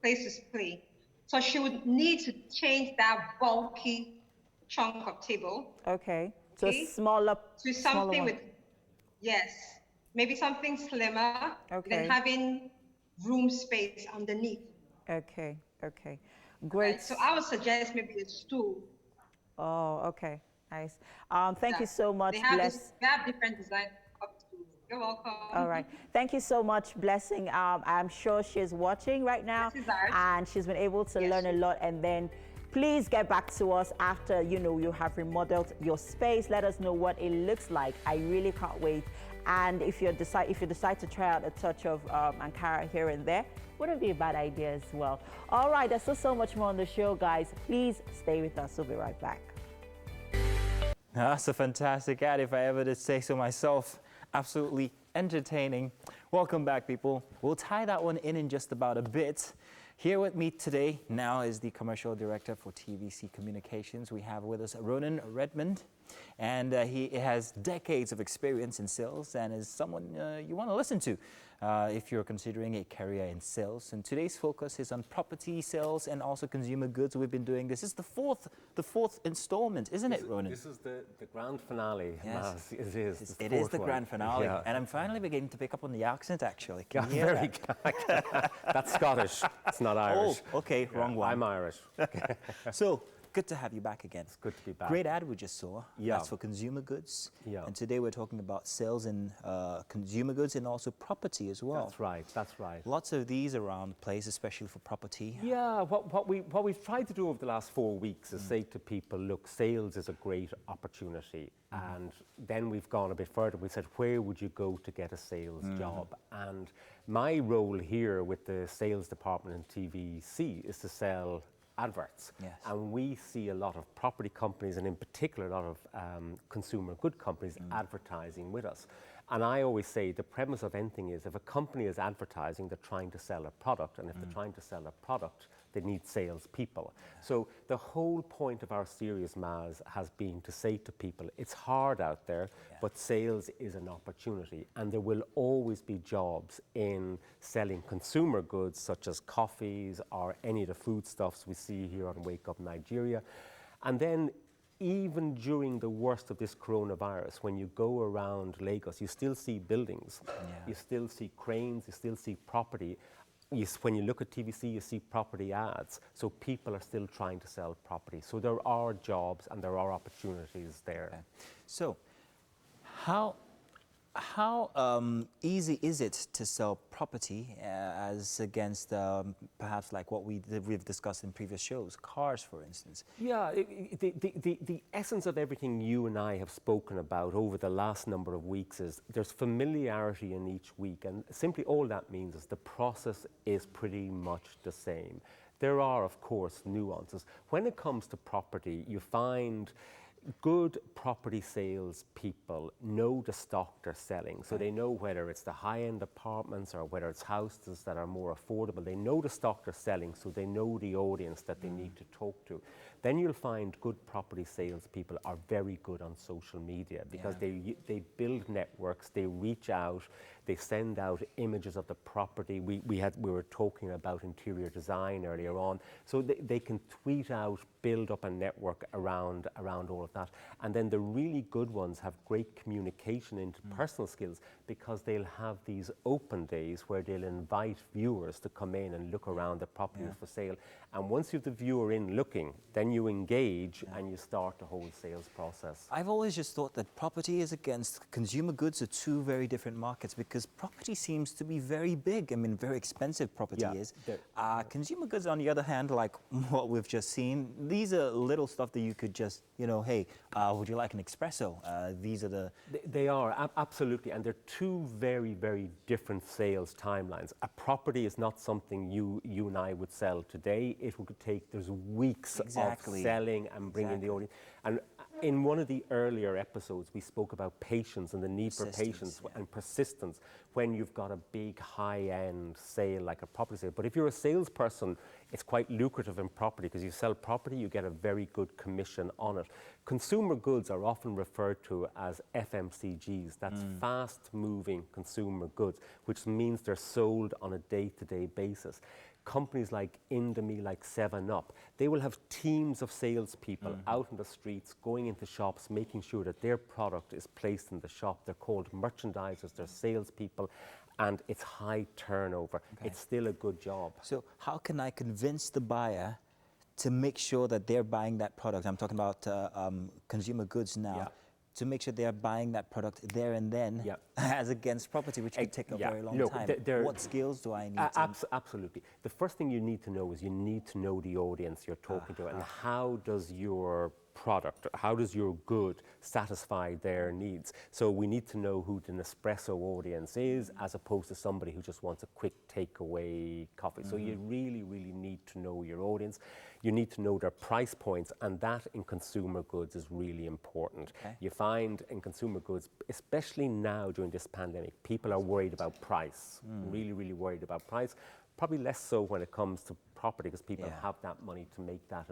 place to play. So she would need to change that bulky chunk of table. Okay. To a smaller. To something with, maybe something slimmer. Than having room space underneath. Okay. Great. Right, so I would suggest maybe a stool. Oh, okay. Nice. Thank you so much, they have different designs of stools. You're welcome. All right. Thank you so much, Blessing. I'm sure she's watching right now, and she's been able to learn a lot. And then please get back to us after you have remodeled your space. Let us know what it looks like. I really can't wait. And if you decide to try out a touch of Ankara here and there, wouldn't be a bad idea as well. All right. There's still so much more on the show, guys. Please stay with us. We'll be right back. That's a fantastic ad, if I ever did say so myself. Absolutely entertaining. Welcome back, people. We'll tie that one in just about a bit. Here with me today now is the commercial director for TVC Communications. We have with us Ronan Redmond, and he has decades of experience in sales and is someone you want to listen to if you're considering a career in sales. And today's focus is on property sales and also consumer goods. We've been doing this. This is the fourth installment, isn't it, Ronan? This is the grand finale. Yes, it is. It is the grand finale, and I'm finally beginning to pick up on the accent. Actually, can you hear that? That's Scottish. It's not Irish. Oh, okay, wrong one. I'm Irish. So. Good to have you back again. It's good to be back. Great ad we just saw. That's for consumer goods. And today we're talking about sales in consumer goods and also property as well. That's right. Lots of these around the place, especially for property. Yeah, what we've tried to do over the last 4 weeks is say to people, look, sales is a great opportunity. And then we've gone a bit further. We said, where would you go to get a sales job? And my role here with the sales department in TVC is to sell adverts. And we see a lot of property companies and in particular a lot of consumer good companies advertising with us. And I always say the premise of anything is if a company is advertising, they're trying to sell a product. And if they're trying to sell a product, they need salespeople. So the whole point of our series, Maz, has been to say to people, it's hard out there, but sales is an opportunity. And there will always be jobs in selling consumer goods, such as coffees or any of the foodstuffs we see here on Wake Up Nigeria. And then even during the worst of this coronavirus, when you go around Lagos, you still see buildings, you still see cranes, you still see property. When you look at TVC, you see property ads. So people are still trying to sell property. So there are jobs and there are opportunities there. Okay. So how easy is it to sell property as against perhaps like what we've discussed in previous shows, cars, for instance? Yeah, the essence of everything you and I have spoken about over the last number of weeks is there's familiarity in each week, and simply all that means is the process is pretty much the same. There are, of course, nuances. When it comes to property, you find good property sales people know the stock they're selling. So they know whether it's the high-end apartments or whether it's houses that are more affordable. They know the stock they're selling, so they know the audience that they need to talk to. Then you'll find good property sales people are very good on social media because they build networks, they reach out, they send out images of the property. We were talking about interior design earlier on. So they can tweet out, build up a network around all of that. And then the really good ones have great communication into personal skills because they'll have these open days where they'll invite viewers to come in and look around the properties for sale. And once you have the viewer in looking, then you engage and you start the whole sales process. I've always just thought that property is against consumer goods are two very different markets because property seems to be very big. I mean, very expensive property is. Consumer goods, on the other hand, like what we've just seen, these are little stuff that you could just, you know, hey, would you like an espresso? These are the... They are, absolutely. And they're two very, very different sales timelines. A property is not something you and I would sell today. It would take, there's weeks of selling and bringing the audience. And in one of the earlier episodes, we spoke about patience and the need for patience and persistence when you've got a big high-end sale like a property sale. But if you're a salesperson, it's quite lucrative in property because you sell property, you get a very good commission on it. Consumer goods are often referred to as FMCGs. That's fast-moving consumer goods, which means they're sold on a day-to-day basis. Companies like Indomie, like 7-Up, they will have teams of salespeople out in the streets, going into shops, making sure that their product is placed in the shop. They're called merchandisers, they're salespeople, and it's high turnover. It's still a good job. So how can I convince the buyer to make sure that they're buying that product? I'm talking about consumer goods now. To make sure they're buying that product there and then, as against property, which could take a very long time. What skills do I need? Absolutely. The first thing you need to know is you need to know the audience you're talking to and how does your product, how does your good satisfy their needs? So we need to know who the Nespresso audience is as opposed to somebody who just wants a quick takeaway coffee. So you really, really need to know your audience. You need to know their price points, and that in consumer goods is really important. You find in consumer goods, especially now during this pandemic, people are worried about price, really, really worried about price. Probably less so when it comes to property because people have that money to make that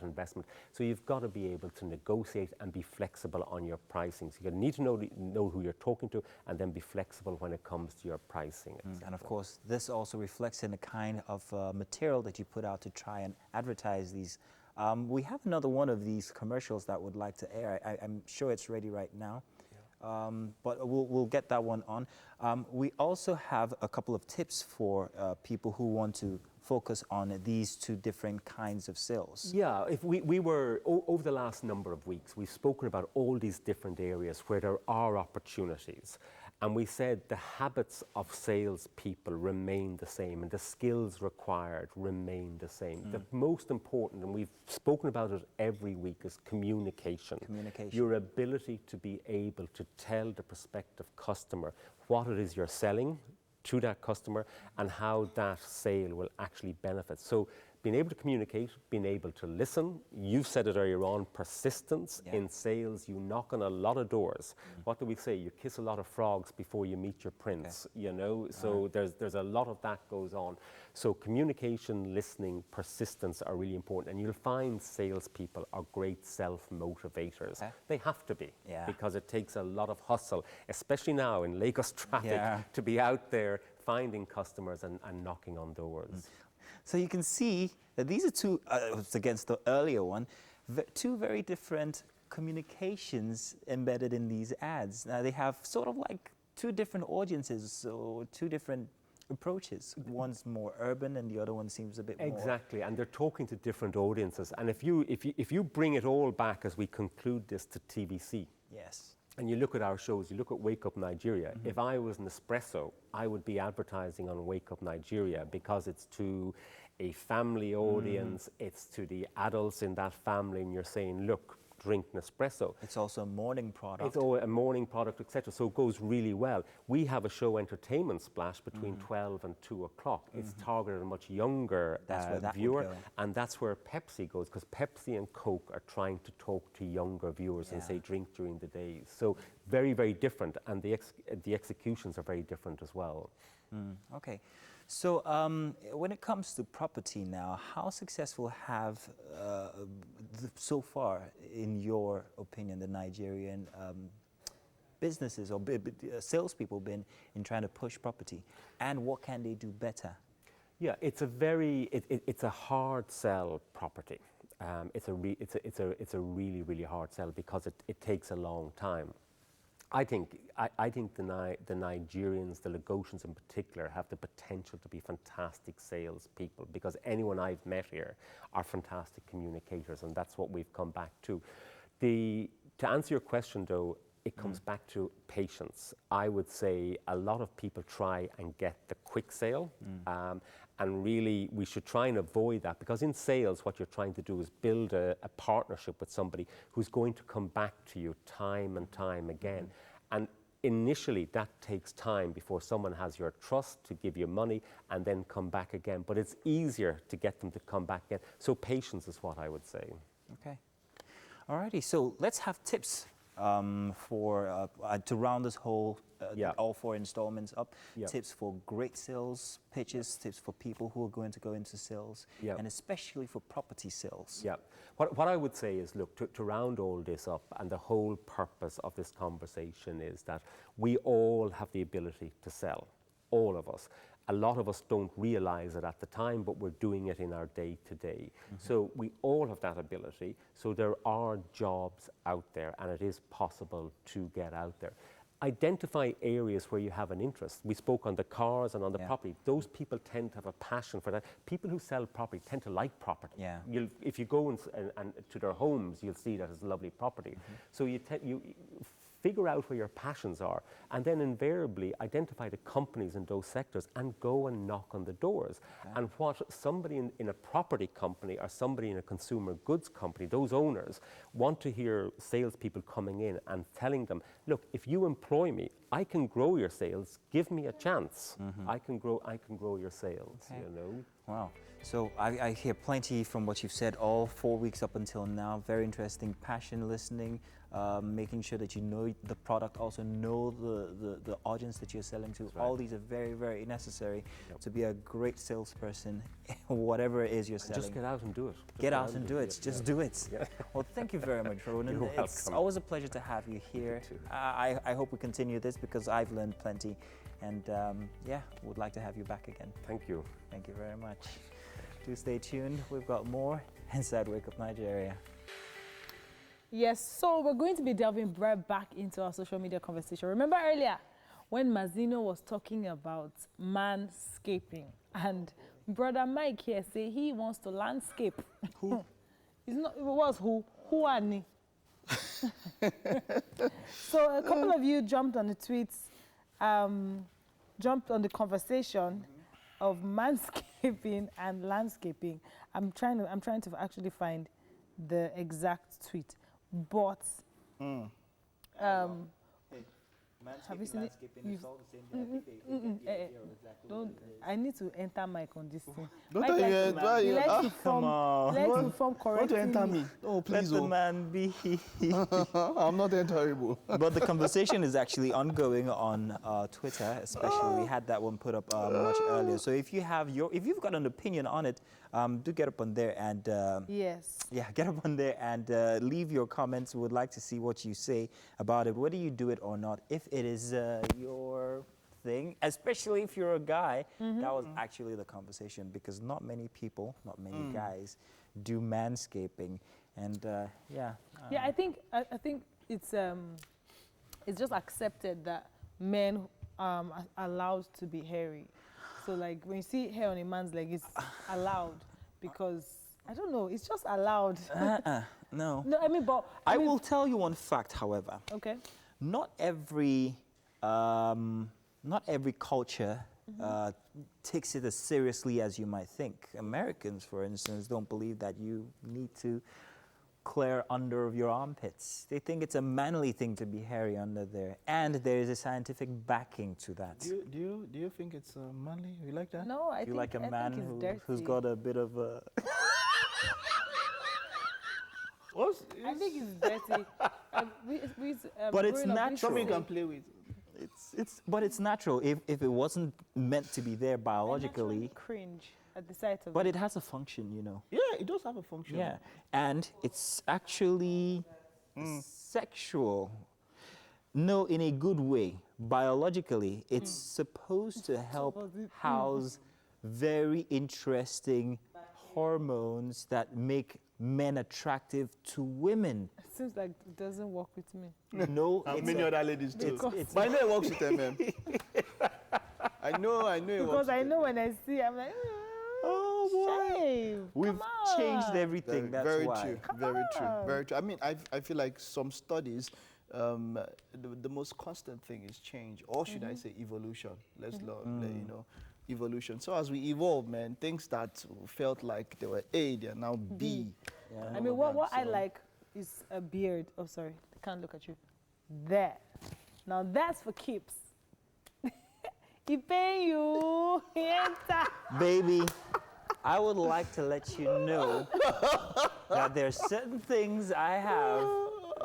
investment. So you've got to be able to negotiate and be flexible on your pricing. So you need to know who you're talking to and then be flexible when it comes to your pricing. And of course, this also reflects in the kind of material that you put out to try and advertise these. We have another one of these commercials that would like to air. I'm sure it's ready right now. But we'll get that one on. We also have a couple of tips for people who want to focus on these two different kinds of sales. Yeah, if we were, over the last number of weeks, we've spoken about all these different areas where there are opportunities. And we said the habits of salespeople remain the same and the skills required remain the same. The most important, and we've spoken about it every week, is communication. Your ability to be able to tell the prospective customer what it is you're selling to that customer and how that sale will actually benefit. So being able to communicate, being able to listen. You've said it earlier on, persistence in sales. You knock on a lot of doors. What do we say? You kiss a lot of frogs before you meet your prince, you know? So there's a lot of that goes on. So communication, listening, persistence are really important. And you'll find salespeople are great self-motivators. They have to be, because it takes a lot of hustle, especially now in Lagos traffic, to be out there finding customers and knocking on doors. So you can see that these are two, against the earlier one, two very different communications embedded in these ads. Now they have sort of like two different audiences, so two different approaches. One's more urban and the other one seems a bit more... Exactly, and they're talking to different audiences. And if you bring it all back as we conclude this to TVC, yes, and you look at our shows, you look at Wake Up Nigeria, if I was Nespresso, I would be advertising on Wake Up Nigeria because it's to a family audience, it's to the adults in that family, and you're saying, look, drink Nespresso. It's also a morning product. It's all a morning product, etc. So it goes really well. We have a show, Entertainment Splash, between 12 and 2 o'clock. It's targeted at a much younger viewer, and that's where Pepsi goes, because Pepsi and Coke are trying to talk to younger viewers and say drink during the day. So very, very different, and the executions are very different as well. Okay. So when it comes to property now, how successful have, so far, in your opinion, the Nigerian businesses or salespeople been in trying to push property? And what can they do better? Yeah, it's a hard sell property. It's a really, really hard sell because it takes a long time. I think the Nigerians, the Lagosians in particular, have the potential to be fantastic salespeople, because anyone I've met here are fantastic communicators, and that's what we've come back to. To answer your question, though, it comes back to patience. I would say a lot of people try and get the quick sale, and really we should try and avoid that, because in sales what you're trying to do is build a partnership with somebody who's going to come back to you time and time again. And initially that takes time before someone has your trust to give you money and then come back again. But it's easier to get them to come back again. So patience is what I would say. Okay. Alrighty, so let's have tips to round this whole all 4 installments up. Tips for great sales pitches, tips for people who are going to go into sales, and especially for property sales. Yeah. What I would say is, look, to round all this up, and the whole purpose of this conversation is that we all have the ability to sell, all of us. A lot of us don't realize it at the time, but we're doing it in our day-to-day. So we all have that ability. So there are jobs out there, and it is possible to get out there. Identify areas where you have an interest. We spoke on the cars and on the property. Those people tend to have a passion for that. People who sell property tend to like property. If you go and to their homes, you'll see that it's lovely property. So you figure out where your passions are, and then invariably identify the companies in those sectors and go and knock on the doors. And what somebody in a property company or somebody in a consumer goods company, those owners, want to hear salespeople coming in and telling them, look, if you employ me, I can grow your sales, give me a chance. I can grow your sales, you know. Wow. So I hear plenty from what you've said all 4 weeks up until now. Very interesting, passion, listening, making sure that you know the product, also know the audience that you're selling to. All these are very, very necessary to be a great salesperson, whatever it is you're selling. Just get out and do it. Get out and do it. Just do it. Well, thank you very much, Ronan. It's always a pleasure to have you here. I hope we continue this because I've learned plenty. And would like to have you back again. Thank you. Thank you very much. Do stay tuned. We've got more inside Wake Up Nigeria. Yes, so we're going to be delving right back into our social media conversation. Remember earlier when Mazino was talking about manscaping, and Brother Mike here say he wants to landscape. Who? It's not, it was who? Who are they? So a couple of you jumped on the tweets, jumped on the conversation of manscaping and landscaping. I'm trying to actually find the exact tweet, but have you seen it? It's all the same. Don't. I need to enter Mike on this thing. Don't Mike tell you, likes he likes to come form, on. he likes to form Don't correcting enter me. Oh, please. Let the man be. I'm not enterable. But the conversation is actually ongoing on Twitter, especially. We had that one put up much earlier. So if you've got an opinion on it, do get up on there and Yes. yeah, get up on there and leave your comments. We would like to see what you say about it, whether you do it or not. If it is your thing, especially if you're a guy, that was actually the conversation, because not many people, not many guys do manscaping, and yeah. Yeah, I think it's just accepted that men are allowed to be hairy. So like when you see hair on a man's leg, it's allowed because I don't know, it's just allowed. No. No, I mean, but I will tell you one fact, however. Okay. Not every culture takes it as seriously as you might think. Americans, for instance, don't believe that you need to clear under your armpits. They think it's a manly thing to be hairy under there, and there is a scientific backing to that. Do you think it's manly? You like that? No, I You think like a man who's dirty. got a bit of a. I think it's dirty. But it's growing up, we used to natural. Something you say- can play with. But it's natural. If it wasn't meant to be there biologically, cringe at the sight of but it. it has a function, you know. Yeah, it does have a function. Yeah, and it's actually sexual. No, in a good way. Biologically, it's supposed to help house very interesting hormones that make men attractive to women. It seems like it doesn't work with me. No, And it's many a- other ladies too. it's- But I know it works with MM. I know it works. Because I know when I see, I'm like, oh boy, shame. we've changed everything. That's very why. true. Very true. Very true. I mean, I feel like some studies, the most constant thing is change, or should I say evolution? Let's evolution. So as we evolve, man, things that felt like they were A, they are now B. I mean, what I like is a beard. Oh, sorry, I can't look at you. There. Now that's for keeps. He pay you. Enter. Baby, I would like to let you know that there's certain things I have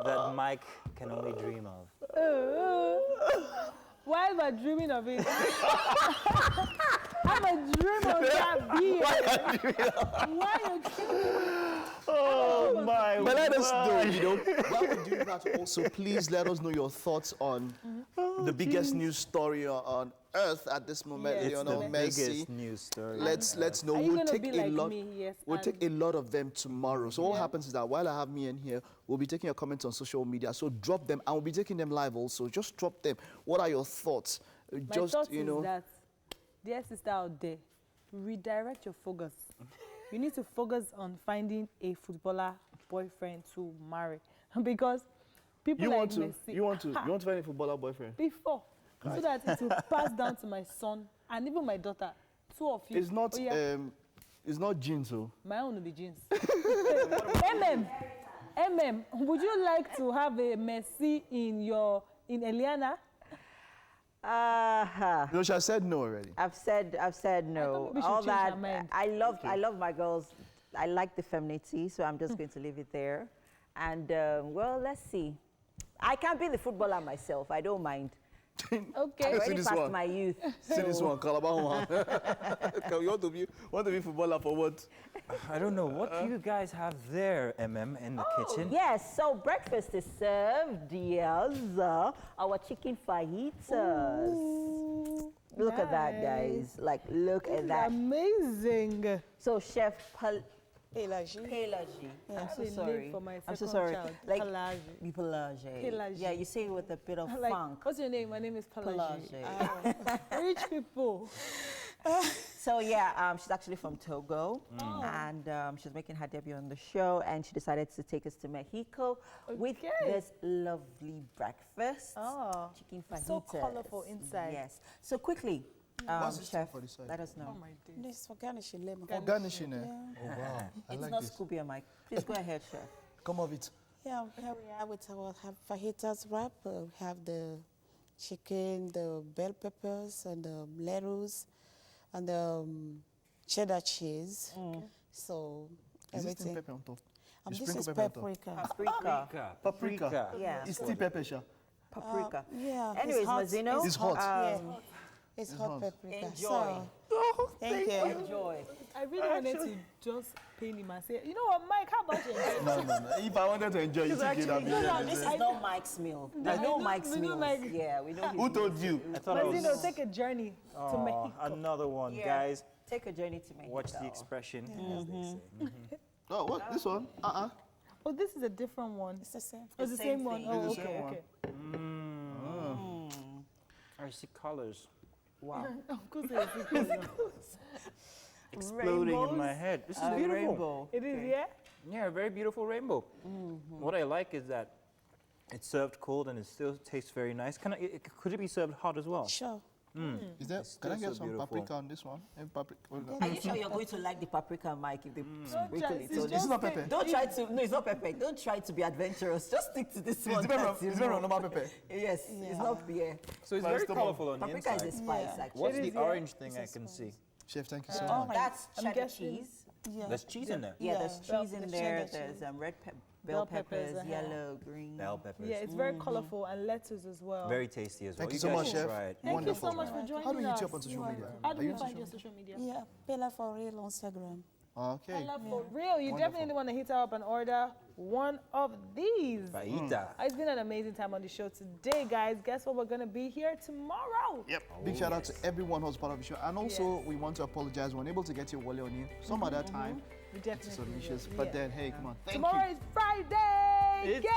that Mike can only dream of. Why am I dreaming of it? I'm a dream of that beard. Why are you dreaming? Oh my! But let us know, while we're doing that also, please let us know your thoughts on the biggest news story on earth at this moment. It's the Messi. biggest news story. Let's know. Are you We'll gonna take be a like lot. me? Yes. We'll and take a lot of them tomorrow. So what happens is that while I have me in here, we'll be taking your comments on social media. So drop them, and we'll be taking them live also. Just drop them. What are your thoughts? My thought is that, dear sister out there, redirect your focus. You need to focus on finding a footballer boyfriend to marry, because people like Messi. You want to find a footballer boyfriend? Before, so that it will pass down to my son and even my daughter. Two of you. It's not. Oh, yeah. It's not jeans, oh. My own will be jeans. Would you like to have a Messi in Eliana? No, she has said no already. I've said no. maybe she'll All change her that. mind. I love my girls. I like the femininity, so I'm just going to leave it there. And well, let's see. I can't be the footballer myself. I don't mind. Okay. I'm already past my youth. See this one, Calabar one. You want to be footballer for what? I don't know. What do you guys have there, MM, in the kitchen? Yes, so breakfast is served. Yes, our chicken fajitas. Look at that, guys. Like, look at that. Amazing. So, Chef Pelagie. I'm so Name sorry. for my I'm so second sorry. child. Like Pelagie. Pelagie. Yeah, you say it with a bit of Like, funk. what's your name? My name is Pelagie. Pelagie. Rich people. So yeah, she's actually from Togo, and she's making her debut on the show, and she decided to take us to Mexico with this lovely breakfast. Oh, chicken fajitas. so colorful inside. Yes. So quickly, Chef, let us know. Oh my days. This is for garnishing lemon. For garnishing, eh? Yeah. Oh, wow. I It's like not this. Scooby and Mike. Please go ahead, Chef. Come of it. Yeah, here we are with our fajitas wrap. We have the chicken, the bell peppers, and the lettuce, and cheddar cheese. So Is this everything. pepper on top? This sprinkle is pepper on top? paprika. Paprika. Yeah. It's still pepper, sha. Paprika. Yeah. Anyways, Mazino. It's hot. It's hot paprika. Enjoy. So, thank you. Enjoy. I really wanted to just pain him and say, you know what, Mike, how about you? No. If I wanted to enjoy it, This is not Mike's meal. There's no Mike's meal. Yeah, we know. Who told you? I thought I was... Mazino, take a journey to Mexico. Another one, Yeah. guys. Take a journey to Mexico. Watch the expression, as they say. Oh, what? This one? Oh, this is a different one. It's the same. Oh, it's the same one. thing. Oh, It's the okay, same one. okay. I see colors Wow. Of course it is. exploding in my head. This is beautiful. Rainbow. It is, yeah? Yeah, a very beautiful rainbow. What I like is that it's served cold and it still tastes very nice. Could it be served hot as well? Sure. Is that? It's Can I still get so some beautiful. paprika on this one? Are you sure you're going to like the paprika, Mike, if they sprinkle it on It's not pepper. Don't try to, no, it's not pepper. Don't try to be adventurous. Just stick to this one. It's different from normal pepper. Yes, it's not, yeah. So it's very colorful on the Paprika inside. is a spice, actually. What's the orange thing I can see? Chef, thank you so Oh, much. that's I'm cheddar guessing- cheese. Yeah. There's cheese in there. Yeah, there's cheese in the there. cheddar There's cheese. red Bell bell peppers, peppers, yellow, green. Bell peppers. Yeah, it's very colorful and lettuce as well. Very tasty as well. Thank you so guys much, should Chef. try it. Thank Wonderful. you so much for joining us. How do we hit you up on social media? How do Are you we on find social your social media? Yeah, Bella for real on Instagram. Okay. Bella for real. You definitely want to hit her up and order one of these. Faita. It's been an amazing time on the show today, guys. Guess what? We're going to be here tomorrow. Yep. Big shout out to everyone who's part of the show. And also, we want to apologize. We weren't able to get your wallet on you some other time. We It's definitely some will. issues. But then, hey, come on. Thank Tomorrow you. is Friday. It's Yay!